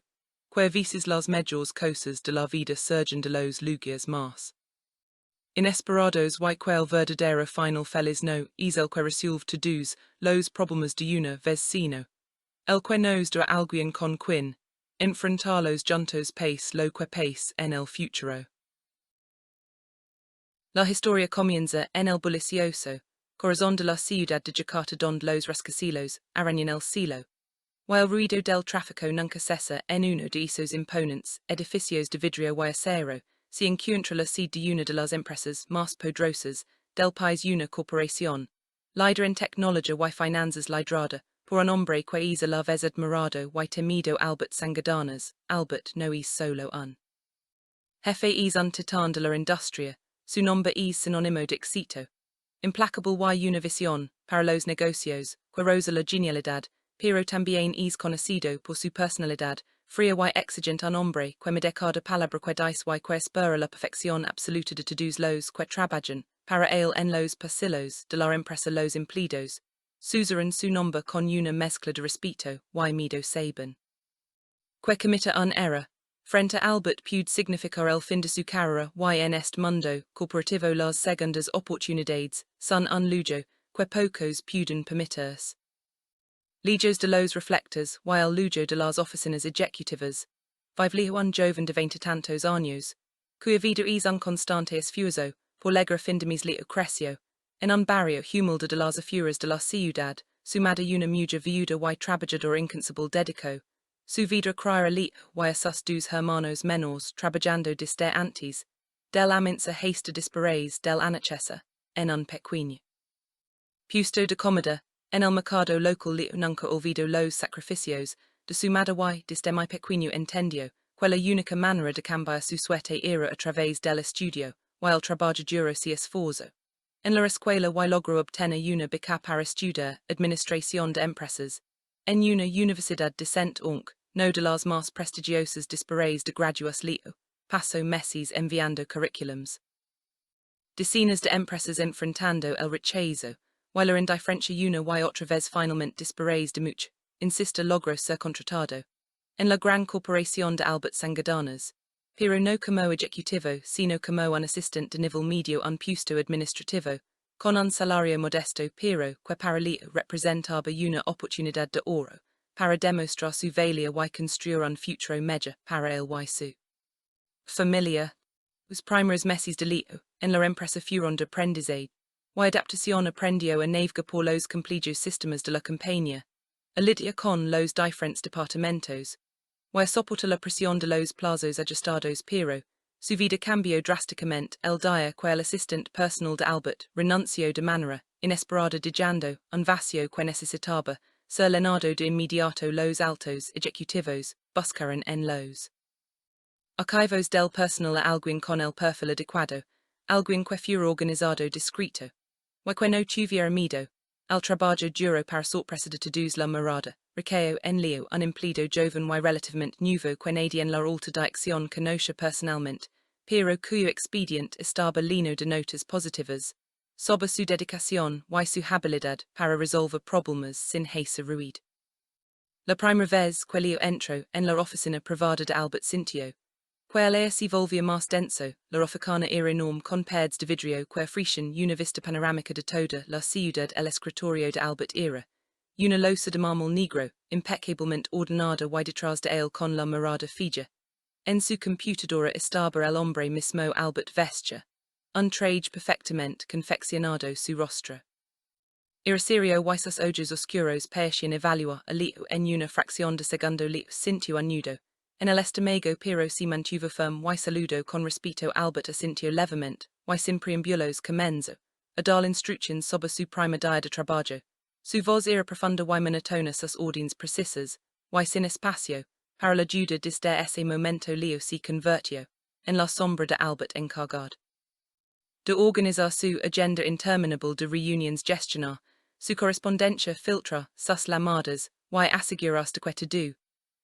que a veces las mejores cosas de la vida surgen de los lugares más inesperados y que el verdadero final feliz no es el que resuelve todos los problemas de una vez sino el que nos da alguien con quien enfrentalos juntos pace loque pace en el futuro. La historia comienza en el bullicioso corazón de la ciudad de Jakarta donde los rascacielos arañan el cielo, while ruido del tráfico nunca cesa en uno de esos imponentes edificios de vidrio y acero, se encuentra la sede de una de las empresas más poderosas del país, una corporación, líder en tecnología y finanzas liderada por un hombre que es a la vez admirado y temido, Elbert Sangat Ganas. Elbert no es solo un jefe, es un titán de la industria, su nombre es sinónimo de éxito. Implacable y una visión para los negocios, que roza la genialidad, pero también es conocido por su personalidad, fría y exigente, un hombre que me cada palabra que dice y que espera la perfección absoluta de todos los que trabajan para él en los pasillos de la empresa, los empleados. Susurran su nombre con una mezcla de respeto y miedo, saben que cometa un error frente a Albert puede significar el fin de su carrera y en este mundo corporativo las segundas oportunidades son un lujo que pocos pueden permitirse. Lejos de los reflectores y el lujo de las oficinas ejecutivas, vive un joven de 20 tantos años, cuya vida es un constante esfuerzo por lograr fin de mis leo crecio, en un barrio humilde de las afueras de la ciudad, su madre una mujer viuda y trabajadora incansable dedicó su vida a criar a leo y a sus dos hermanos menores trabajando desde antes del amensa haste dispares del anochecer, en un pequeño puesto de comida en el mercado local. Leo nunca olvidó los sacrificios de su madre y desde mi pequeño entendió que la única manera de cambiar su suerte era a través del estudio y el trabajo duro se esforzó en la escuela y logró obtener una beca para estudiar administración de empresas en una universidad decente, aunque no de las más prestigiosas dispares de graduados. Leo pasó meses enviando currículums decenas de empresas enfrentando el rechazo y la indiferencia una y otra vez. Finalmente, dispares de mucho insista logró ser contratado en la gran corporación de Elbert Sangat Ganas, pero no como ejecutivo sino como un asistente de nivel medio, un puesto administrativo con un salario modesto, pero que para Leo representaba una oportunidad de oro para demostrar su valía y construir un futuro mejor para él y su familia. Los primeros meses de Leo en la empresa fueron de aprendizaje y adaptación. Aprendió a navegar por los complejos sistemas de la compañía, a lidiar con los diferentes departamentos y a soportar la presión de los plazos ajustados, pero su vida cambió drásticamente el día que el asistente personal de Albert renunció de manera inesperada, dejando un vacío que necesitaba ser llenado de inmediato. Los altos ejecutivos buscaron en los archivos del personal a alguien con el perfil adecuado, alguien que fuera organizado, discreto, y que no tuviera miedo al trabajo duro para sorpresa de todos. La mirada recayó en Leo, un empleado joven y relativamente nuevo que nadie en la alta dirección conocía personalmente, pero cuyo expediente estaba lleno de notas positivas sobre su dedicación y su habilidad para resolver problemas sin hacer ruido. La primera vez que Leo entró en la oficina privada de Albert sintió que el aire se volvía más denso. La oficina era enorme con paredes de vidrio que ofrecían una vista panorámica de toda la ciudad. El escritorio de Albert era una losa de mármol negro, impecablemente ordenada y detrás de él con la mirada fija en su computadora estaba el hombre mismo. Albert vestía un traje perfectamente confeccionado su rostro. Era serio y sus ojos oscuros parecían evaluar a Leo en una fracción de segundo. Leo sintió un nudo en el estómago, pero se mantuvo firme y saludó con respeto. Albert asintió levemente y sin preámbulos comenzó a dar instrucciones sobre su primer día de trabajo. Su voz era profunda y monótona, sus órdenes precisas y sin espacio para la duda. Desde ese momento Leo se convirtió en la sombra de Albert, encargado de organizar su agenda interminable de reuniones, gestionar su correspondencia, filtrar sus llamadas y asegurarse de que todo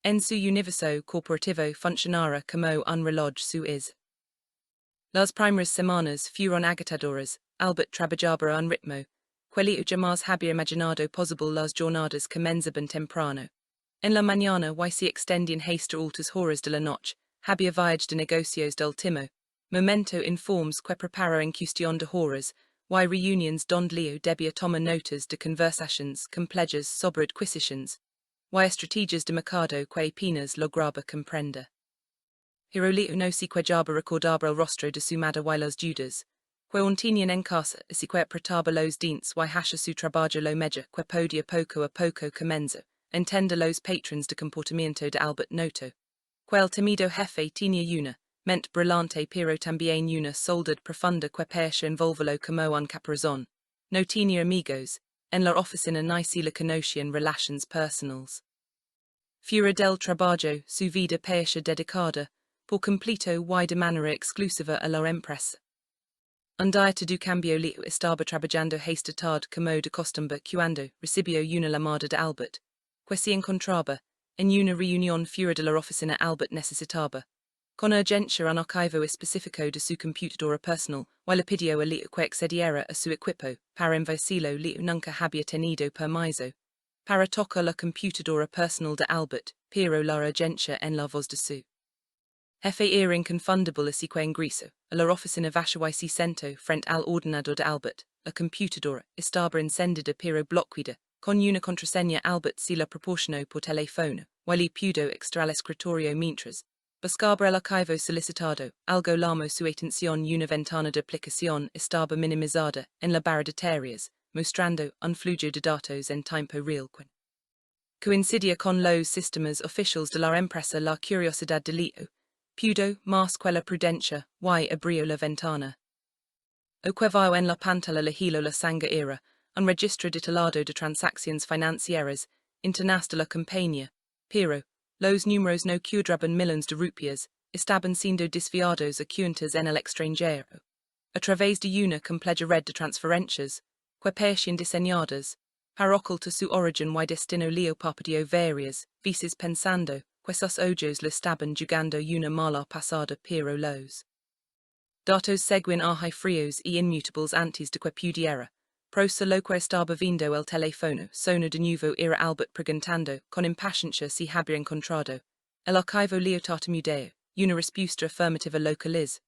en su universo corporativo funcionara como un reloj suizo. Las primeras semanas fueron agitadoras. Albert trabajaba a un ritmo que Leo jamás había imaginado posible. Las jornadas comenzaban temprano en la mañana y se extendían hasta altas horas de la noche. Había viajes de negocios del último momento, informes que prepara en cuestión de horas y reuniones donde Leo debía tomar notas de conversaciones complejas sobre adquisiciones y estrategias de mercado que apenas lograba comprender. Hirolito no si quejaba recordaba el rostro de su madre y las dudas, que un tenían en casa si que apretaba los dientes y hasha su trabajo lo meja que podia poco a poco comenzo, entender los patrons de comportamiento de Albert Noto, que el temido jefe tenía una, ment brillante pero también una soldad profunda que persia envolvelo como un caparazón, no tenía amigos, en la oficina ni si la conocían relations personals. Fuera del trabajo, su vida persia dedicada, por completo y de manera exclusiva a la empresa. Un día todo cambio Leo estaba trabajando esta tarde como de costumbre cuando recibió una llamada de Albert, que se encontraba en una reunión fuera de la oficina. Albert necesitaba, con urgencia, un archivo específico de su computadora personal, y le pidió a Leo que accediera a su equipo para enviárselo. Leo nunca había tenido permiso para tocar la computadora personal de Albert, pero la urgencia en la voz de su jefe era inconfundible. Así que ingreso a la oficina vacía y se sentó frente al ordenador de Albert. La computadora estaba encendida pero bloqueada, con una contraseña. Albert se la proporcionó por teléfono, y le pudo extraer el escritorio mientras buscaba el archivo solicitado. Algo llamó su atención: una ventana de aplicación estaba minimizada en la barra de tareas, mostrando un flujo de datos en tiempo real. Coincidia con los sistemas oficiales de la empresa. La curiosidad de Leo pudo más que la prudencia y abrió la ventana. O que vio en la pantalla hilo la sangre era un registro detallado de transacciones financieras internas de la compañía, pero los números no cuadraban. Millones de rupias estaban siendo desviados a cuentas en el extranjero, a través de una compleja red de transferencias que parecían diseñadas para ocultar su origen y destino. Leo parpadeó varias veces pensando que sus ojos le estaban jugando una mala pasada, pero los datos seguían ahí fríos y inmutables antes de que pudiera procesar lo que estaba viendo. El teléfono sonó de nuevo. Era Albert preguntando con impaciencia si había encontrado el archivo. Leo tartamudeó una respuesta afirmativa localiz.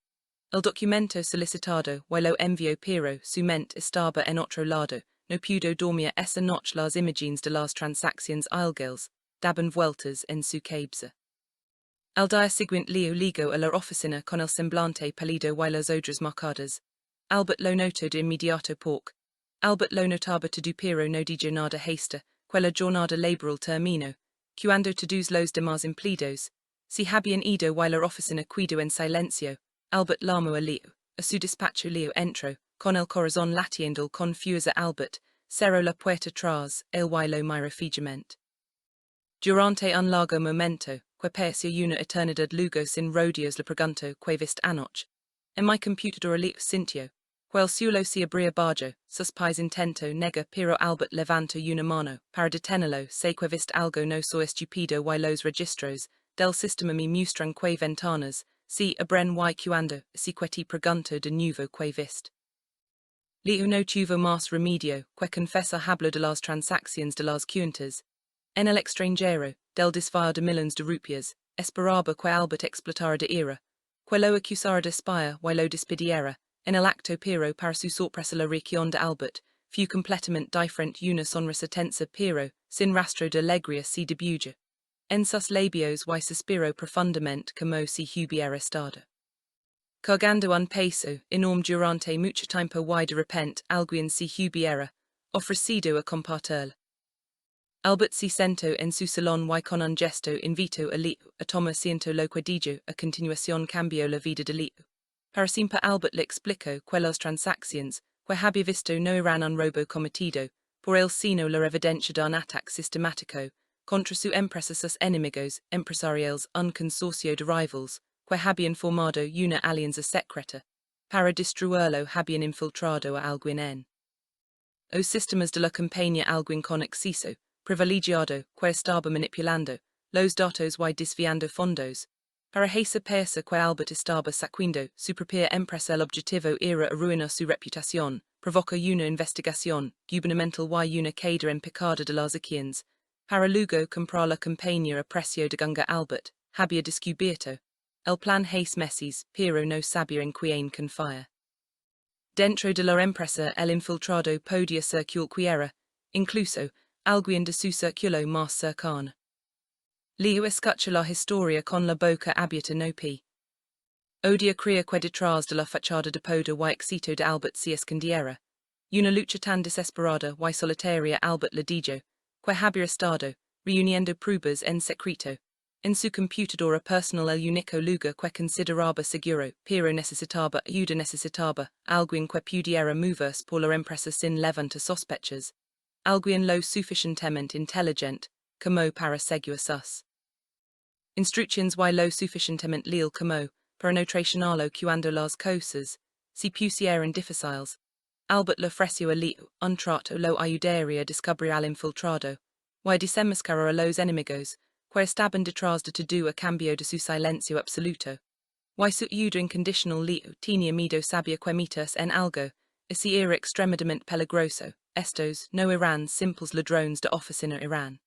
El documento solicitado y lo envió, pero su mente estaba en otro lado. No pudo dormir esa noche. Las imágenes de las transacciones ilegales daban vueltas en su cabeza. Al día siguiente Leo llegó a la oficina con el semblante pálido y las ojos marcadas. Albert lo notó de inmediato porque Albert lo notaba todo, pero no dijo nada hasta que la jornada laboral terminó, cuando todos los demás empleados se habían ido y la oficina quedó en silencio. Albert llamó a Leo a su despacho. Leo entró con el corazón latiendo con fuerza. Albert cerró la puerta tras él y lo miró fijamente. Durante un largo momento, que parecía una eternidad, luego sin rodeos le preguntó: ¿Qué viste anoche? En mi computadora. Leo sintió que el suelo se abría bajo sus pies. Intentó negar, pero Albert levantó una mano para detenerlo. Sé que viste algo no so estúpido y los registros del sistema me muestran que ventanas se abren y cuando si que te preguntó de nuevo que viste. Leo no tuvo más remedio que confesar. Habló de las transacciones de las cuentas en el extranjero, del desvío de millones de rupias. Esperaba que Albert explotara de ira, que lo acusara de espía y lo despidiera en el acto, pero para su sorpresa la reacción de Albert fue completamente diferente. Una sonrisa tensa pero sin rastro de alegría se dibujó en sus labios y suspiró profundamente como si hubiera estado cargando un peso enorme durante mucho tiempo y de repente alguien se hubiera ofrecido a compartirlo. Albert se sentó en su salón y con un gesto invitó a Leo a tomar asiento. Lo que dijo a continuación cambió la vida de Leo. Para siempre. Albert le explicó que las transacciones que había visto no eran un robo cometido por él, sino la evidencia de un ataque sistemático contra su empresa. Sus enemigos empresariales, un consorcio de rivals que habían formado una alianza secreta para destruirlo, habían infiltrado a alguien en os sistemas de la compañía, alguien con acceso privilegiado que estaba manipulando los datos y desviando fondos para esa persa que Albert estaba sacudiendo su propia empresa. El objetivo era arruinar su reputación, provocar una investigación gubernamental y una caída en picada de las acciones para luego comprar la compañía a precio de ganga. Albert había descubierto el plan 6 meses, pero no sabía en quién confiar. Dentro de la empresa el infiltrado podía ser cualquiera, incluso alguien de su círculo más cercano. Leo escucha la historia con la boca abierta no pi. Odia crea que detrás de la fachada de poder y éxito de Elbert se escondiera una lucha tan desesperada y solitaria. Elbert le dijo que había estado reuniendo pruebas en secreto en su computadora personal, el único lugar que consideraba seguro, pero necesitaba ayuda, necesitaba alguien que pudiera moverse por la empresa sin levantar sospechas, alguien lo suficientemente inteligente como para seguir sus instrucciones y lo suficientemente leal como para no traicionarlo cuando las cosas se pusieran difíciles. Elbert le ofreció a Leo un trato, lo ayudaría a descubrir al infiltrado y desenmascarar a los enemigos que estaban detrás de todo a cambio de su silencio absoluto. Y su ayuda incondicional. Leo tenía miedo, sabía que meterse en algo así era extremadamente peligroso. Estos no eran simples ladrones de oficina, eran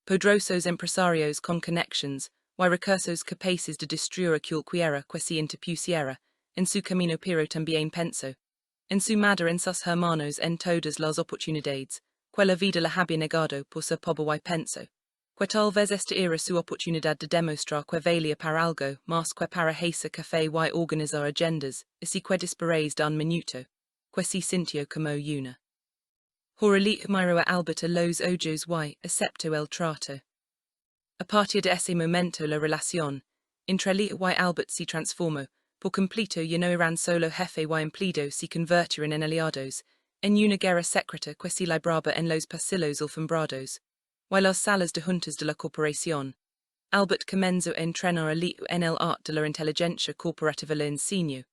poderosos empresarios con connections y recursos capaces de destruir cualquiera que se interpusiera en su camino, pero también pensó en su madre, en sus hermanos, en todas las oportunidades que la vida le había negado por ser pobre, y pensó que tal vez esta era su oportunidad de demostrar que valía para algo más que para hacer café y organizar agendas, así que después de un minuto que se sintió como una Leo miró a Elbert a los ojos y aceptó el trato. A partir de ese momento la relación entre Leo y Elbert se transformó por completo. Ya no eran solo jefe y empleado, se convirtieron en aliados en una guerra secreta que se libraba en los pasillos alfombrados y las salas de juntas de la corporación. Elbert comenzó a entrenar a Leo en el arte de la inteligencia corporativa, le enseñó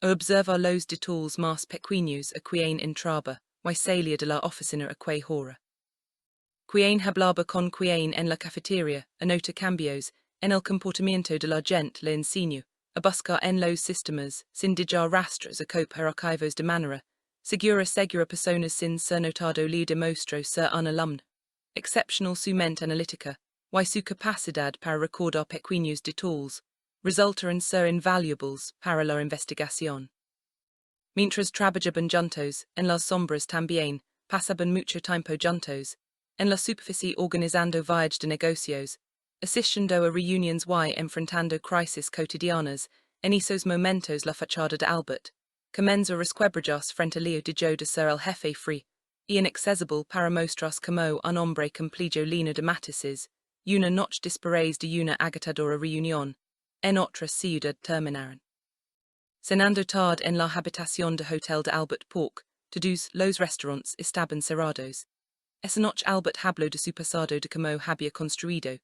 a observar los detalles más pequeños a quien entraba y salía de la oficina a que hora. Quien hablaba con quien en la cafetería, a notar cambios en el comportamiento de la gente, le enseñó a buscar en los sistemas sin dejar rastros, a copiar archivos de manera segura personas sin ser notado. Le demostró ser un alumno exceptional, su mente analítica y su capacidad para recordar pequeños detalles resulta en ser invaluables para la investigación. Mientras trabajaban juntos en las sombras, también pasaban mucho tiempo juntos en la superficie organizando viajes de negocios, asistiendo a reuniones y enfrentando crisis cotidianas. En esos momentos la fachada de Elbert comenzó a resquebrajarse frente a Leo. Dejó de ser el jefe free y inaccesible para mostrarse como un hombre complejo lleno de matices. Una noche después de una agotadora reunión en otra ciudad terminaron cenando tarde en la habitación de hotel de Elbert porque todos los restaurantes estaban cerrados. Esa noche Elbert habló de su pasado, de cómo había construido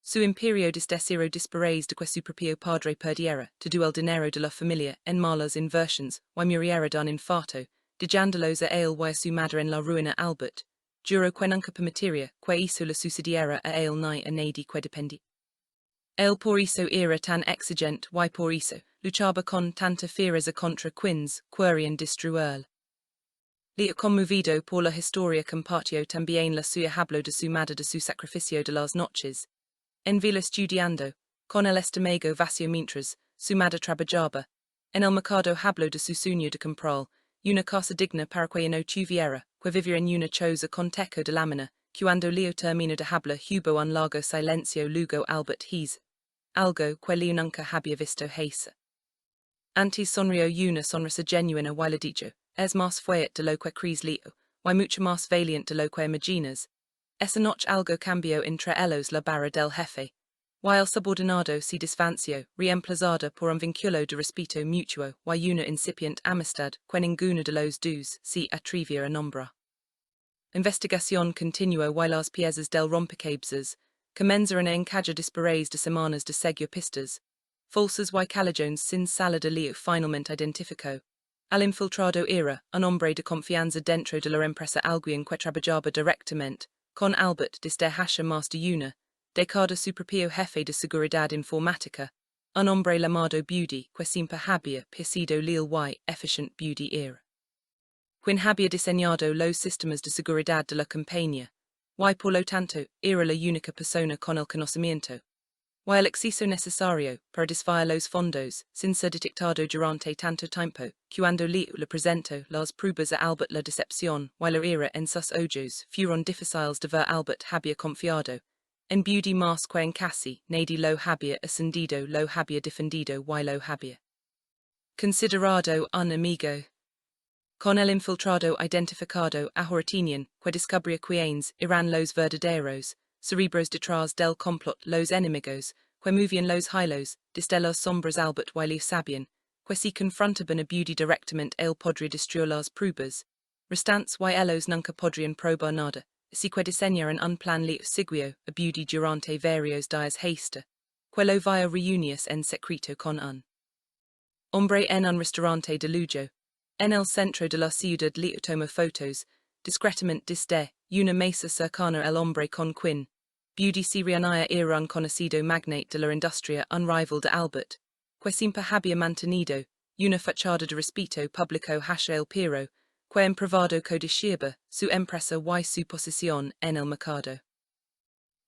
su imperio desde cero después de que su propio padre perdiera todo el dinero de la familia en malas inversiones y muriera de un infarto, dejándolos a él y a su madre en la ruina. Elbert juró que nunca permitiría que eso le sucediera a él ni a nadie que dependía. Él por eso era tan exigente y por eso luchaba con tanta fiereza contra quienes querían destruirlo. Leo, conmovido por la historia, compartió también la suya. Habló de su madre, de su sacrificio de las noches en vela estudiando con el estómago vacío mientras su madre trabajaba en el mercado. Habló de su sueño de comprar una casa digna para que no tuviera que vivir en una choza con techo de lámina. Cuando Leo terminó de hablar hubo un largo silencio. Luego Elbert hizo algo que Leo nunca había visto hacer. Antes sonrió una sonrisa genuina y le dijo: es más fuerte de lo que crees, Leo, y mucho más valiente de lo que imaginas. Esa noche algo cambió entre ellos. La barra del jefe y el subordinado se desvanció, reemplazada por un vínculo de respeto mutuo y una incipiente amistad que ninguno de los dos se atrevía a nombrar. Investigación continuó y las piezas del rompecabezas comenzaron a encajar después de semanas de seguir pistas falsas y callejones sin salida. Leo finalmente identificó al infiltrado. Era un hombre de confianza dentro de la empresa, alguien que trabajaba directamente con Elbert desde hace más de una década. Su propio jefe de seguridad informática, un hombre llamado Beauty, que siempre había sido leal y efficient. Beauty era quien había diseñado los sistemas de seguridad de la compañía y por lo tanto era la única persona con el conocimiento While exceso necesario para desfiar los fondos, sin ser detectado durante tanto tiempo, cuando le presento las pruebas a Elbert la decepción, while era en sus ojos, fueron difíciles de ver Elbert había confiado. En beauty más que en casi, nadie lo había ascendido, lo había defendido, while lo había considerado un amigo. Con el infiltrado identificado ahortinian, que descubría quiénes eran los verdaderos cerebros detrás del complot, los enemigos, que movían los hilos, desde las sombras Elbert while sabían, que si confrontaban a beauty directamente él podría destruir las pruebas, restantes y ellos nunca podrían probar nada, así que diseñaron un plan le siguió a beauty durante varios días hasta, que lo via reunidas en secreto con un hombre en un restaurante de lujo. En el centro de la ciudad le tomó fotos, discretamente desde una mesa cercana al hombre con quien beauty siriana era un conocido magnate de la industria, un rival de Elbert, que siempre había mantenido una fachada de respeto público hacia el pero, que en privado codiciaba su empresa y su posición en el mercado.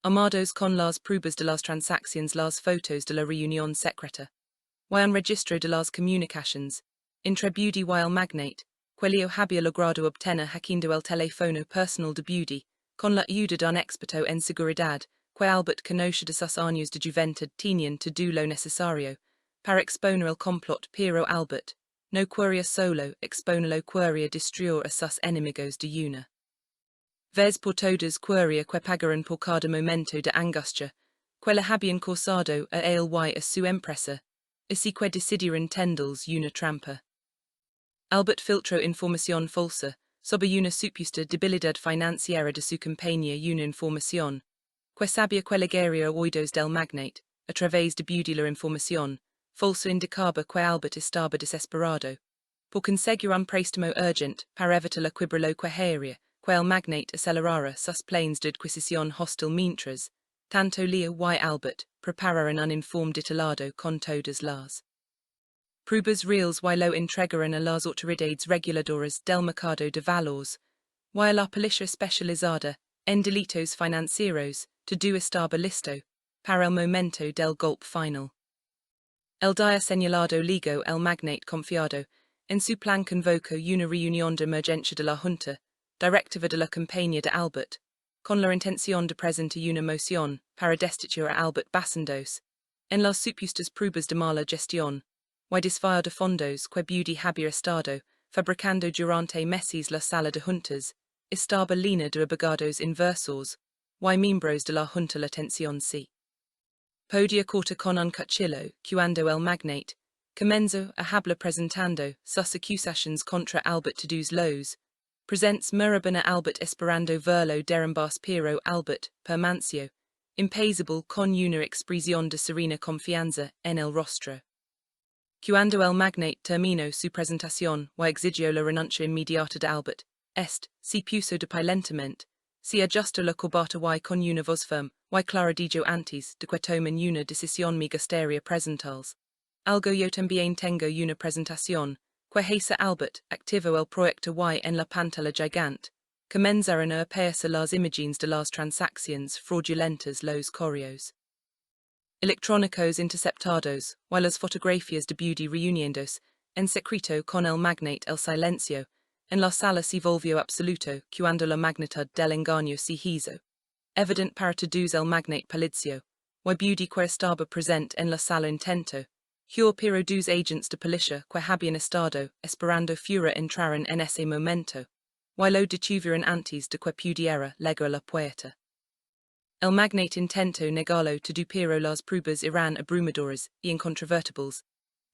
Armados con las pruebas de las transacciones, las fotos de la reunión secreta, y un registro de las comunicaciones entre beauty y el magnate, quello había logrado obtener hackeando el teléfono personal de beauty, con la ayuda de un experto en seguridad, que Elbert conoce de sus años de juventud tenían todo lo necesario para exponer el complot, pero Elbert no quería solo exponerlo, quería destruir a sus enemigos de una vez por todas, quería que pagaran por cada momento de angustia, que le habían causado a él y a su empresa, así que decidieron tenderles una trampa. Elbert filtró información falsa sobre una supuesta debilidad financiera de su compañía, una información que sabía que llegaría a oídos del magnate a través de beauty. La información falsa indicaba que Elbert estaba desesperado por conseguir un préstamo urgente para evitar la quiebra, lo que haría que el magnate acelerara sus planes de adquisición hostil mientras tanto Leo y Elbert prepararan un informe detallado con todas las pruebas reales y lo entregaran a las autoridades reguladoras del mercado de valores, y la policía especializada en delitos financieros todo estaba listo para el momento del golpe final. El día señalado luego el magnate confiado en su plan convocó una reunión de emergencia de la junta directiva de la compañía de Elbert, con la intención de presentar una moción para destituir a Elbert basándose en las supuestas pruebas de mala gestión y desvío de fondos que beauty había estado fabricando durante meses. La sala de juntas estaba llena de abogados inversores y miembros de la junta. La tensión se podía cortar con un cuchillo cuando el magnate comenzó a hablar presentando sus acusaciones contra Elbert. Todos los presentes miraban a Elbert esperando verlo derrumbarse, pero Elbert permaneció impasible con una expresión de serena confianza en el rostro. Cuando el magnate terminó su presentación y exigió la renuncia inmediata de Elbert, se puso de pie lentamente, se ajustó la corbata y con una voz firme y clara dijo antes de que tomen una decisión me gustaría presentarles algo. Yo también tengo una presentación que hace Elbert activó el proyecto y en la pantalla gigante comenzaron a aparecer las imágenes de las transacciones fraudulentas, los correos electrónicos interceptados, y las fotografías de beauty reuniéndose en secreto con el magnate. El silencio en la sala se volvió absoluto cuando la magnitud del engaño se hizo evidente para todos. El magnate palideció y beauty que estaba presente en la sala intentó pero dos agentes de policía que habían estado esperando fuera entraron en ese momento y lo detuvieron antes de que pudiera llegar a la puerta. El magnate intentó negarlo todo, pero las pruebas eran abrumadoras y incontrovertibles.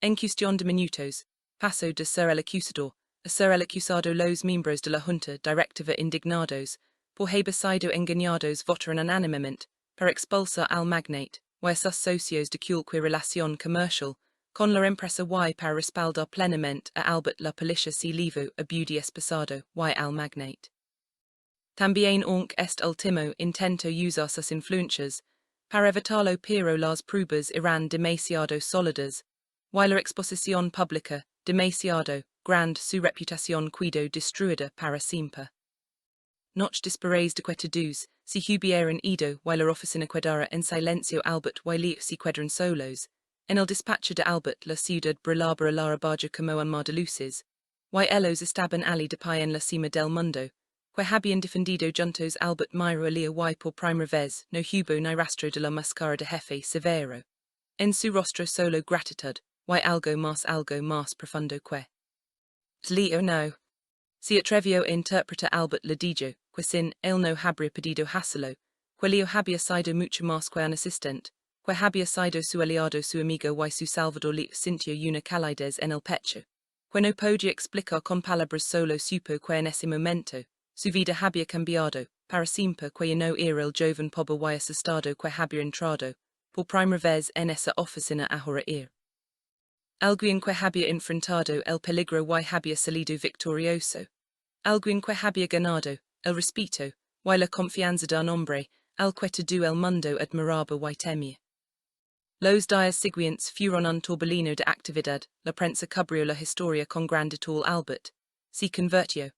En cuestión de minutos, pasó de ser el acusador a ser el acusado. Los miembros de la junta directiva indignados por haber sido engañados votaron unánimemente para expulsar al magnate y a sus socios de cualquier relación comercial con la empresa y para respaldar plenamente a Elbert. La policía se livró a beauty espesado y al magnate. También aunque este último intentó usar sus influencias para evitarlo, pero las pruebas eran demasiado sólidas y la exposición pública demasiado grande, su reputación quedó destruida para siempre. Notch dispares de quetadus, si hubieran ido, while la oficina quedara en silencio Albert while si quedran solos, en el despacho de Albert la ciudad brillaba a la barja como en mar de luces, y ellos estaban ali de pie en la cima del mundo, que habían defendido juntos Albert miro alia y por primera vez no hubo ni rastro de la máscara de jefe severo. En su rostro solo gratitud, y algo más profundo que. Leo no. Si atrevio interpreta Albert le dijo, que sin él no habría pedido hacerlo, que Leo había sido mucho más que un asistente, que había sido su aliado su amigo y su salvador Leo sintió una calidez en el pecho, que no podía explicar con palabras solo supo que en ese momento, su vida había cambiado, para siempre que no era el joven pobre y asustado que había entrado, por primera vez en esa oficina ahora ir. Alguien que había enfrentado el peligro y había salido victorioso. Alguien que había ganado el respeto y la confianza de un hombre al que todo el mundo admiraba y temía. Los días siguientes fueron un torbellino de actividad. La prensa cubrió la historia con gratitud. Albert se convirtió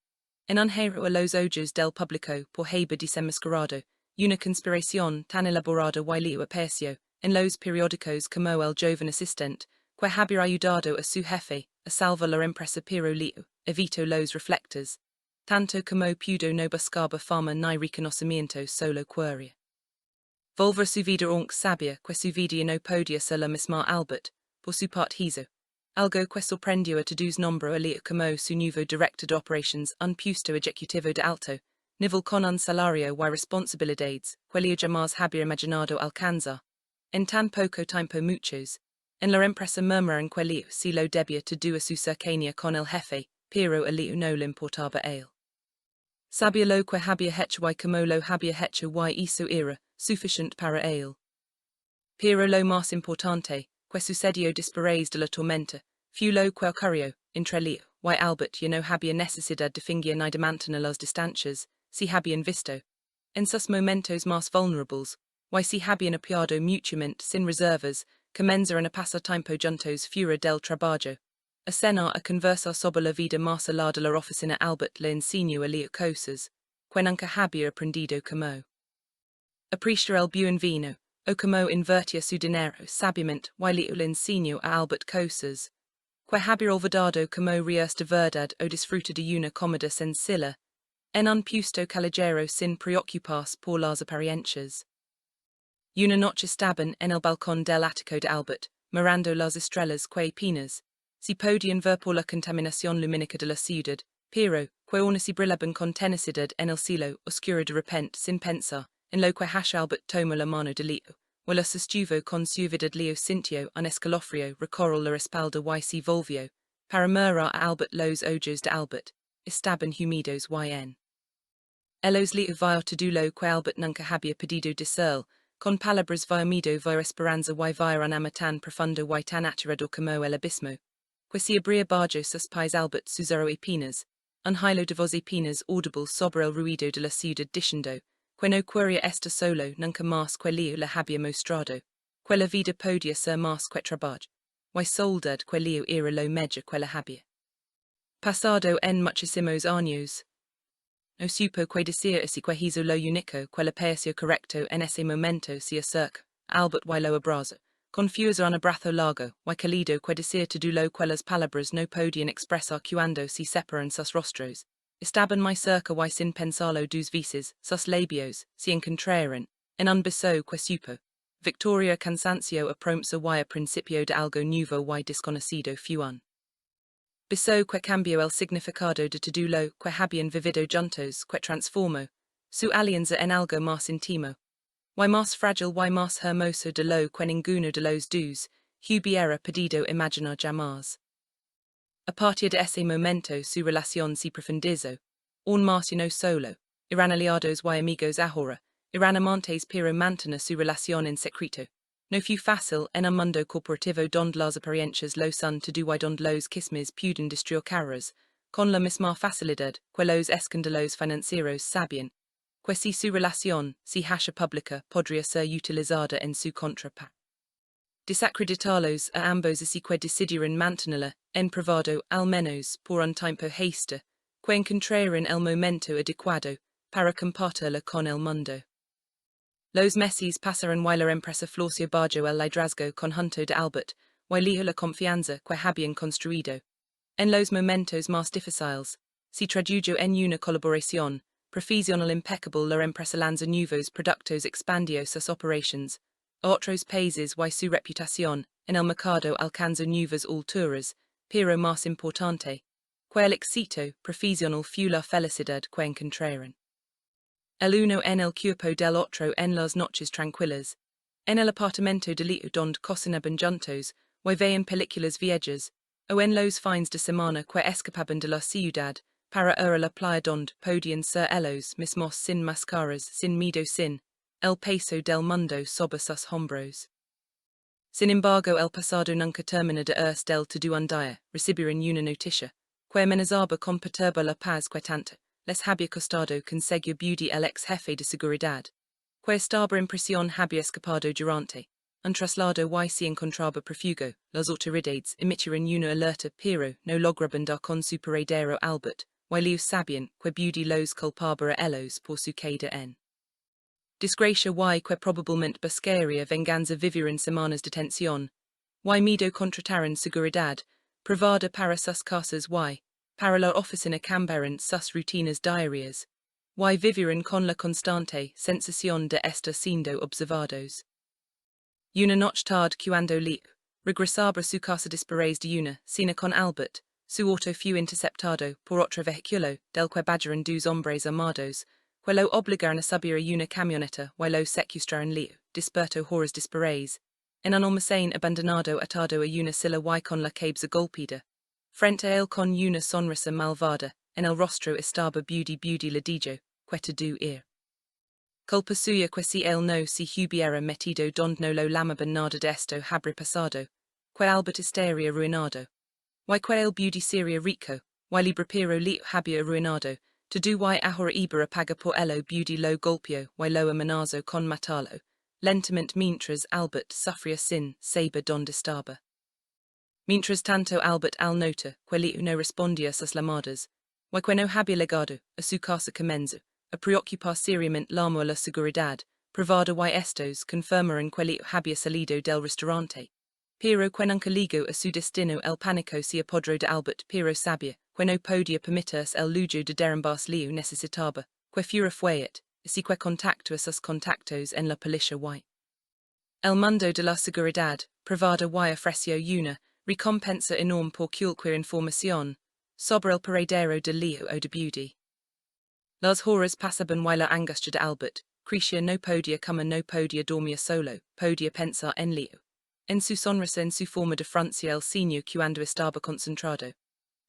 en un héroe a los ojos del público por haber desenmascarado una conspiración tan elaborada y Leo apareció en los periódicos como el joven asistente que había ayudado a su jefe a salvar la empresa, pero Leo evitó los reflectores, tanto como pudo no buscaba fama ni reconocimiento, solo quería volver su vida aunque sabía que su vida no podía ser la misma. Albert, por su parte, hizo algo que sorprendió a todos. Nombró a Leo como su nuevo director de operations, un puesto ejecutivo de alto nivel con un salario y responsabilidades que Leo jamás había imaginado alcanzar. En tan poco tiempo muchos en la empresa murmuran que Leo si lo debía todo a su cercanía con el jefe, pero a Leo no le importaba él. Sabía lo que había hecho y como lo había hecho y eso era suficiente para él. Pero lo más importante, que sucedió después de la tormenta, fue lo que ocurrió entre Leo y Albert. Ya no había necesidad de fingir ni de mantener las distancias, si habían visto, en sus momentos más vulnerables, y si habían apoyado mutuamente sin reservas, comenzaron a pasar tiempo juntos fuera del trabajo. A cenar, a conversar sobre la vida más allá de la oficina. Albert le enseñó a Leo cosas que nunca había aprendido, como apreciar el buen vino, o como invertir su dinero sabiamente. Y Leo le enseñó a Albert cosas que había olvidado, como reír de verdad o disfrutar de una comida sencilla en un puesto callejero sin preocuparse por las apariencias. Una noche estaban en el balcón del ático de Albert, mirando las estrellas que apenas si podían ver por la contaminación lumínica de la ciudad, pero que aún así brillaban con tenacidad en el cielo oscuro. De repente, sin pensar en lo que hacía, Albert tomó la mano de Leo, o la sostuvo con suavidad. Leo sintió un escalofrío recorrer la espalda y se volvió para mirar a Albert. Los ojos de Albert estaban húmedos y en ellos Leo vio todo lo que Albert nunca había podido decir, con palabras via miedo, via esperanza y via un amor tan profundo y tan aterrador como el abismo, que se abría bajo sus pies. Albert susurró apenas un hilo de voz apenas audible sobre el ruido de la ciudad, diciendo que no quería estar solo nunca más, que Leo le había mostrado que la vida podía ser más que trabajo, y soledad, que Leo era lo mejor que la había pasado en muchísimos años. No supo que decir así que hizo lo único que le pareció correcto en ese momento. Se acerca Albert y lo abraza, confuso un abrazo largo y cálido, que decir todo lo que las palabras no podían expresar cuando se separan sus rostros. Estaban muy cerca y sin pensarlo dos veces, sus labios se encontraron en un beso que supo Victoria cansancio a promesa y a principio de algo nuevo y desconocido. Fue un beso que cambió el significado de todo lo que habían vivido juntos, que transformó su alianza en algo más íntimo, y más frágil y más hermoso de lo que ninguno de los dos hubiera podido imaginar jamás. A partir de ese momento su relación se profundizó, aún más y no solo eran aliados y amigos ahora, eran amantes, pero mantener su relación en secreto no fue fácil en un mundo corporativo donde las apariencias lo son todo y donde los chismes pueden destruir carreras con la misma facilidad que los escándalos financieros. Sabían que si su relación se hace pública podría ser utilizada en su contra para desacreditarlos a ambos, así que decidieron mantenerla en privado al menos por un tiempo hasta que encontraron el momento adecuado para compartirla con el mundo. Los meses pasaron y la empresa floreció bajo el liderazgo conjunto de Elbert, y lijo la confianza que habían construido. En los momentos más difíciles, se tradujo en una colaboración profesional impecable. La empresa lanza nuevos productos expandió sus operations a otros países y su reputación en el mercado alcanzó nuevas alturas, pero más importante, que el éxito profesional fue la felicidad que encontraron. El uno en el cuerpo del otro en las noches tranquilas, en el apartamento de Leo donde cocinaban juntos, y veían películas viejas, o en los fines de semana que escapaban de la ciudad, para ir a la playa donde podían ser ellos mismos sin máscaras, sin miedo, sin el peso del mundo sobre sus hombros. Sin embargo, el pasado nunca termina de irse del todo un día, recibieron una noticia, que amenazaba con perturbar la paz que tanto les había costado conseguir beauty el ex jefe de seguridad, que estaba en prisión había escapado durante un traslado y se encontraba prófugo. Las autoridades emitieron una alerta pero no lograban dar con su paradero Elbert, y ellos sabían que beauty los culpaba a ellos por su caída en desgracia y que probablemente buscaría venganza. Vivieron semanas de tensión, y miedo contrataron seguridad privada para sus casas y para la oficina cambiaron sus rutinas diarias, y vivieron con la constante sensación de estar siendo observados. Una noche tarde cuando Leo regresaba a su casa después de una cena con Elbert, su auto fue interceptado por otro vehículo del que bajaron dos hombres armados, que lo obligaron a subir a una camioneta y lo secuestraron. Leo despertó horas después, en un almacén abandonado atado a una silla y con la cabeza golpeada. Frente a él con una sonrisa malvada, en el rostro estaba beauty le dijo, que te do ir. Culpa suya que si él no se hubiera metido donde no lo llamaban nada de esto habría pasado, que Elbert estaría arruinado. Y que el beauty sería rico, y libre pero Leo había arruinado, todo y ahora iba a pagar por ello. Beauty lo golpeó y lo amenazó con matarlo, lentamente mientras Elbert sufría sin saber donde estaba. Mientras tanto Elbert al nota que Leo no respondía a sus llamadas, y que no había llegado a su casa comenzó a preocupar seriamente llamó a la seguridad privada y estos confirmaron que Leo había salido del restaurante, pero que nunca llegó a su destino. El pánico se apoderó de Elbert pero sabía que no podía permitirse el lujo de derrumbarse. Leo necesitaba que fuera fuerte, así que contactó a sus contactos en la policía y el mundo de la seguridad privada y ofreció una recompensa enorme por cualquier información sobre el paradero de Leo o de beauty. Las horas pasaban y la angustia de Elbert crecía. No podía comer, no podía dormir, solo podía pensar en Leo, en su sonrisa, en su forma de fruncir el ceño cuando estaba concentrado,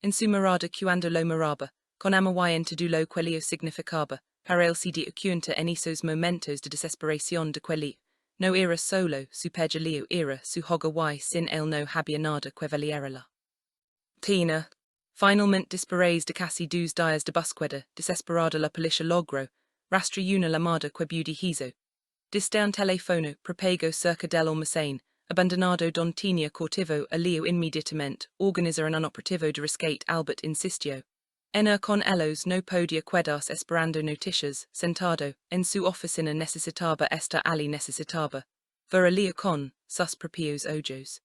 en su mirada cuando lo miraba, con amor y en todo lo que Leo significaba para él. Se dio cuenta en esos momentos de desesperación de que Leo no era solo su peor. Leo era su hogar y sin él no había nada que valiera la pena. Finalmente, después de casi 2 días de búsqueda desesperada, la policía logró rastrear una llamada que beauty hizo desde un teléfono prepago cerca del almacén abandonado donde tenía cautivo a Leo. Inmediatamente organizaron un operativo de rescate. Elbert insistió en ir con ellos, no podía quedarse esperando noticias. Sentado en su oficina necesitaba estar allí, necesitaba ver a Leo con sus propios ojos.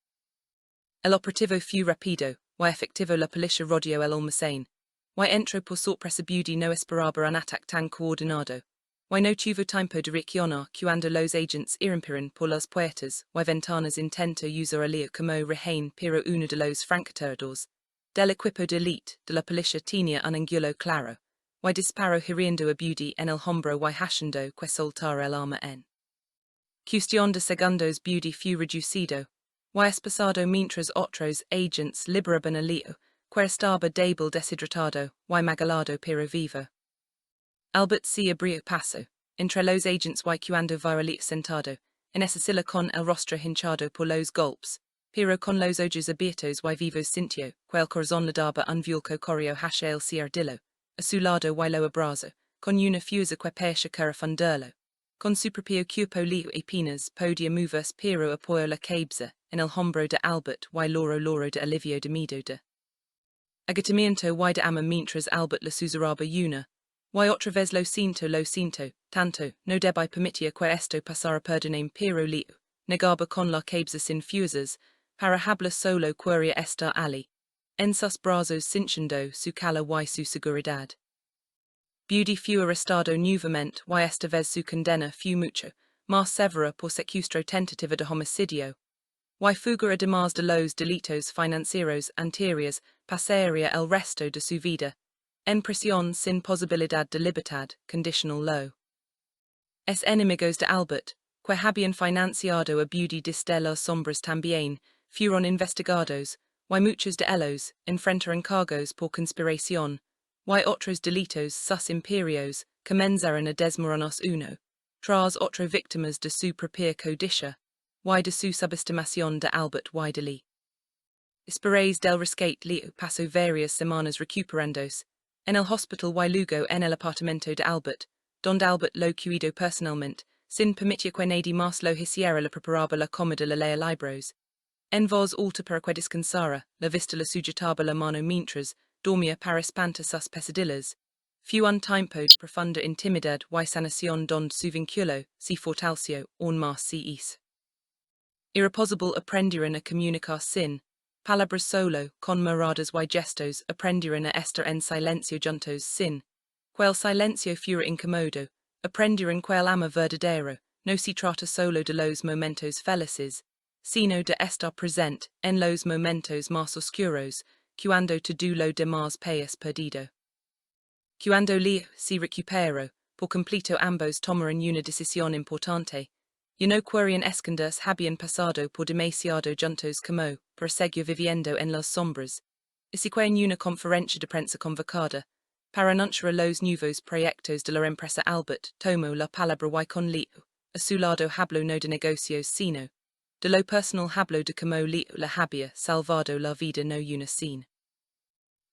El operativo fue rápido y efectivo. La policía rodeó el almacén y entró por sorpresa. Beauty no esperaba un ataque tan coordinado y no tuvo tiempo de reaccionar cuando los agentes irrumpieron por las puertas y ventanas. Intentó usar a Leo como rehén, pero uno de los francotiradores del equipo de élite de la policía tenía un ángulo claro y disparó hiriendo a Beauty en el hombro y haciendo que soltara el arma en cuestión de segundos. Beauty fue reducido y espasado mientras otros agents liberaban a Leo, que estaba débil, deshidratado y magalado pero vivo. Elbert se abrió paso entre los agents y cuando vio a Leo sentado en esa silla con el rostro hinchado por los golpes, pero con los ojos abiertos y vivos, sintió que el corazón le daba un vuelco. Corrió hacia el cierdillo a su lado y lo abrazó con una fuerza que parecía querer fundirlo. Con su propio cuerpo Leo apenas podía moverse, pero apoyó la cabeza en el hombro de Elbert y loro de alivio, de miedo, de agotamiento y de amor mientras Elbert le susurraba una Y otra vez lo siento, tanto, no debí permitir que esto pasara perdoname pero leo, negaba con la cabeza sin fuerzas, para hablar solo quería estar ali. En sus brazos cinchando su cala y su seguridad. Beauty fue arrestado nuevamente y esta vez su condena fue mucho más severa por secuestro tentativa de homicidio. Y fuga además de los delitos financieros anteriores pasaría el resto de su vida en prisión sin posibilidad de libertad, conditional law. Es enemigos de Elbert, que habían financiado a Beauty desde las sombras también, fueron investigados, y muchos de ellos enfrentaron cargos por conspiración, y otros delitos sus imperios comenzaron a desmoronarse uno, tras otro víctimas de su propia codicia, y de su subestimación de Elbert y de Lee. Esperéis del rescate Leo pasó varias semanas recuperándose, en el hospital y luego en el apartamento de Elbert, donde Elbert lo cuidó personalmente, sin permitir que nadie más lo hiciera la preparaba la comida la leer libros. En voz alta para que descansara, la vista la sujetaba la mano mientras dormía para espantar sus pesadillas. Fue un tiempo de profunda intimidad y sanación donde su vínculo se fortaleció aún más si es. Irreposible aprendieron a comunicar sin palabras solo, con miradas y gestos aprendieron a estar en silencio juntos sin que el silencio fuera incómodo, aprendieron que el amor verdadero no se trata solo de los momentos felices, sino de estar presente en los momentos más oscuros, cuando todo lo demás país perdido. Cuando Leo se recuperó, por completo ambos tomaron una decisión importante. Y no querían esconderse habían pasado por demasiado juntos como para seguir viviendo en las sombras. Y si que en una conferencia de prensa convocada, para anunciar los nuevos proyectos de la empresa Elbert tomó la palabra y con Leo, a su lado habló no de negocios sino, de lo personal habló de como Leo la había salvado la vida no una sin.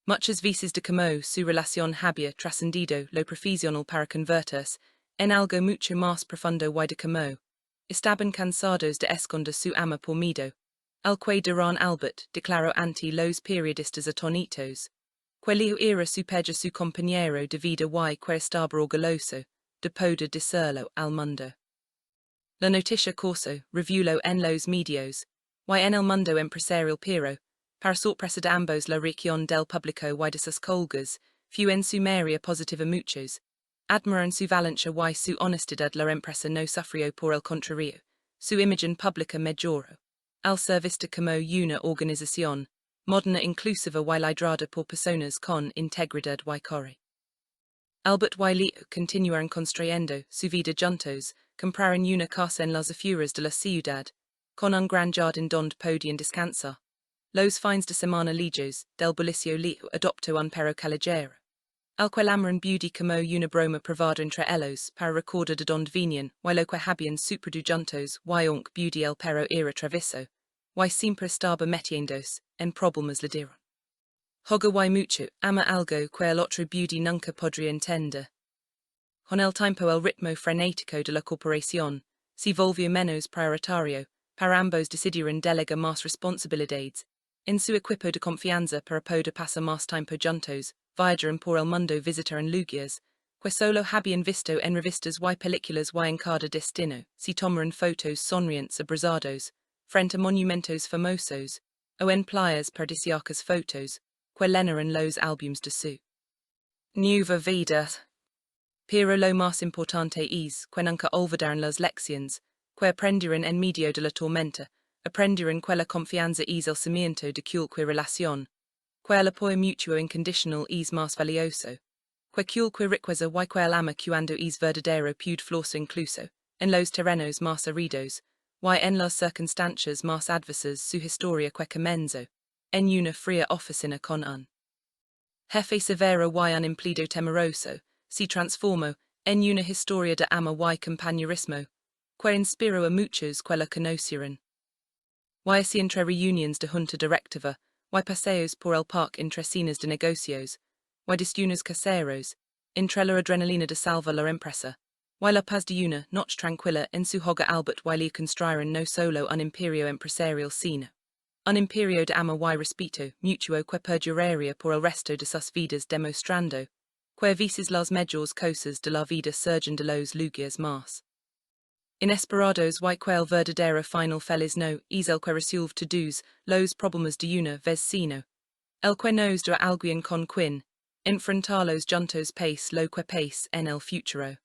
Muchas veces de como su relación había trascendido lo profesional para convertirse en algo mucho más profundo y de como estaban cansados de esconder su amor por miedo, al que dirán Elbert declaró ante los periodistas atónitos, que Leo era superior su compañero de vida y que estaba orgulloso de poder decirlo al mundo. La noticia corso reviewlo en los medios, y en el mundo empresarial pero, para sorpresa de ambos la reacción del público y de sus colegas, fue en su mayoría positiva muchos. Admiran su valencia y su honestidad la empresa no sufrió por el contrario, su imagen pública mejoró. Al ser vista como una organización moderna inclusiva y liderada por personas con integridad y core. Elbert y Leo continuaron construyendo su vida juntos, compraron una casa en las afueras de la ciudad, con un gran jardín donde podían descansar. Los fines de semana legos del bolsillo Leo adoptó un perro callejero. Al que amaron Beauty como una broma privada entre ellos para recordar de donde venían, y lo que habían superado juntos, y aunque Beauty el perro era travieso, y siempre estaba metiéndose en problemas le dieron. Juega y mucho, ama algo que el otro Beauty nunca podría entender. Con el tiempo el ritmo frenético de la corporación se volvió menos prioritario, para ambos decidieron delegar más responsabilidades en su equipo de confianza para poder pasar más tiempo juntos, viajaron por el mundo visitaron lugares que solo habían visto en revistas y películas y en cada destino, se tomaron fotos sonrientes abrazados, frente a monumentos famosos, o en playas paradisíacas fotos, que llenaron los álbumes de su nueva vida. Pero lo más importante es que nunca olvidaron las lecciones que aprendieron en medio de la tormenta, aprendieron que la confianza es el cimiento de cualquier relación, que el apoyo mutuo incondicional es más valioso, que cualquier riqueza y que el amor cuando es verdadero puede florecer incluso en los terrenos más aridos, y en las circunstancias más adversas su historia que comenzó en una fría oficina con un jefe severo y un empleado temeroso, se transformó en una historia de amor y compañerismo, que inspiró a muchos que la conocieron. Y así entre reuniones de junta directiva, y paseos por el parque entre cenas de negocios, y desayunos caseros, entre la adrenalina de salvar la empresa, y la paz de una noche tranquila en su hogar Elbert y le construyeron no solo un imperio empresarial sino un imperio de amor y respeto mutuo que perduraría por el resto de sus vidas demostrando que veces las mejores cosas de la vida surgen de los lugares más inesperados y que el verdadero final feliz no es el que resuelve todos los problemas de una vez sino el que nos da alguien con quien enfrentarlos juntos pace lo que pace en el futuro.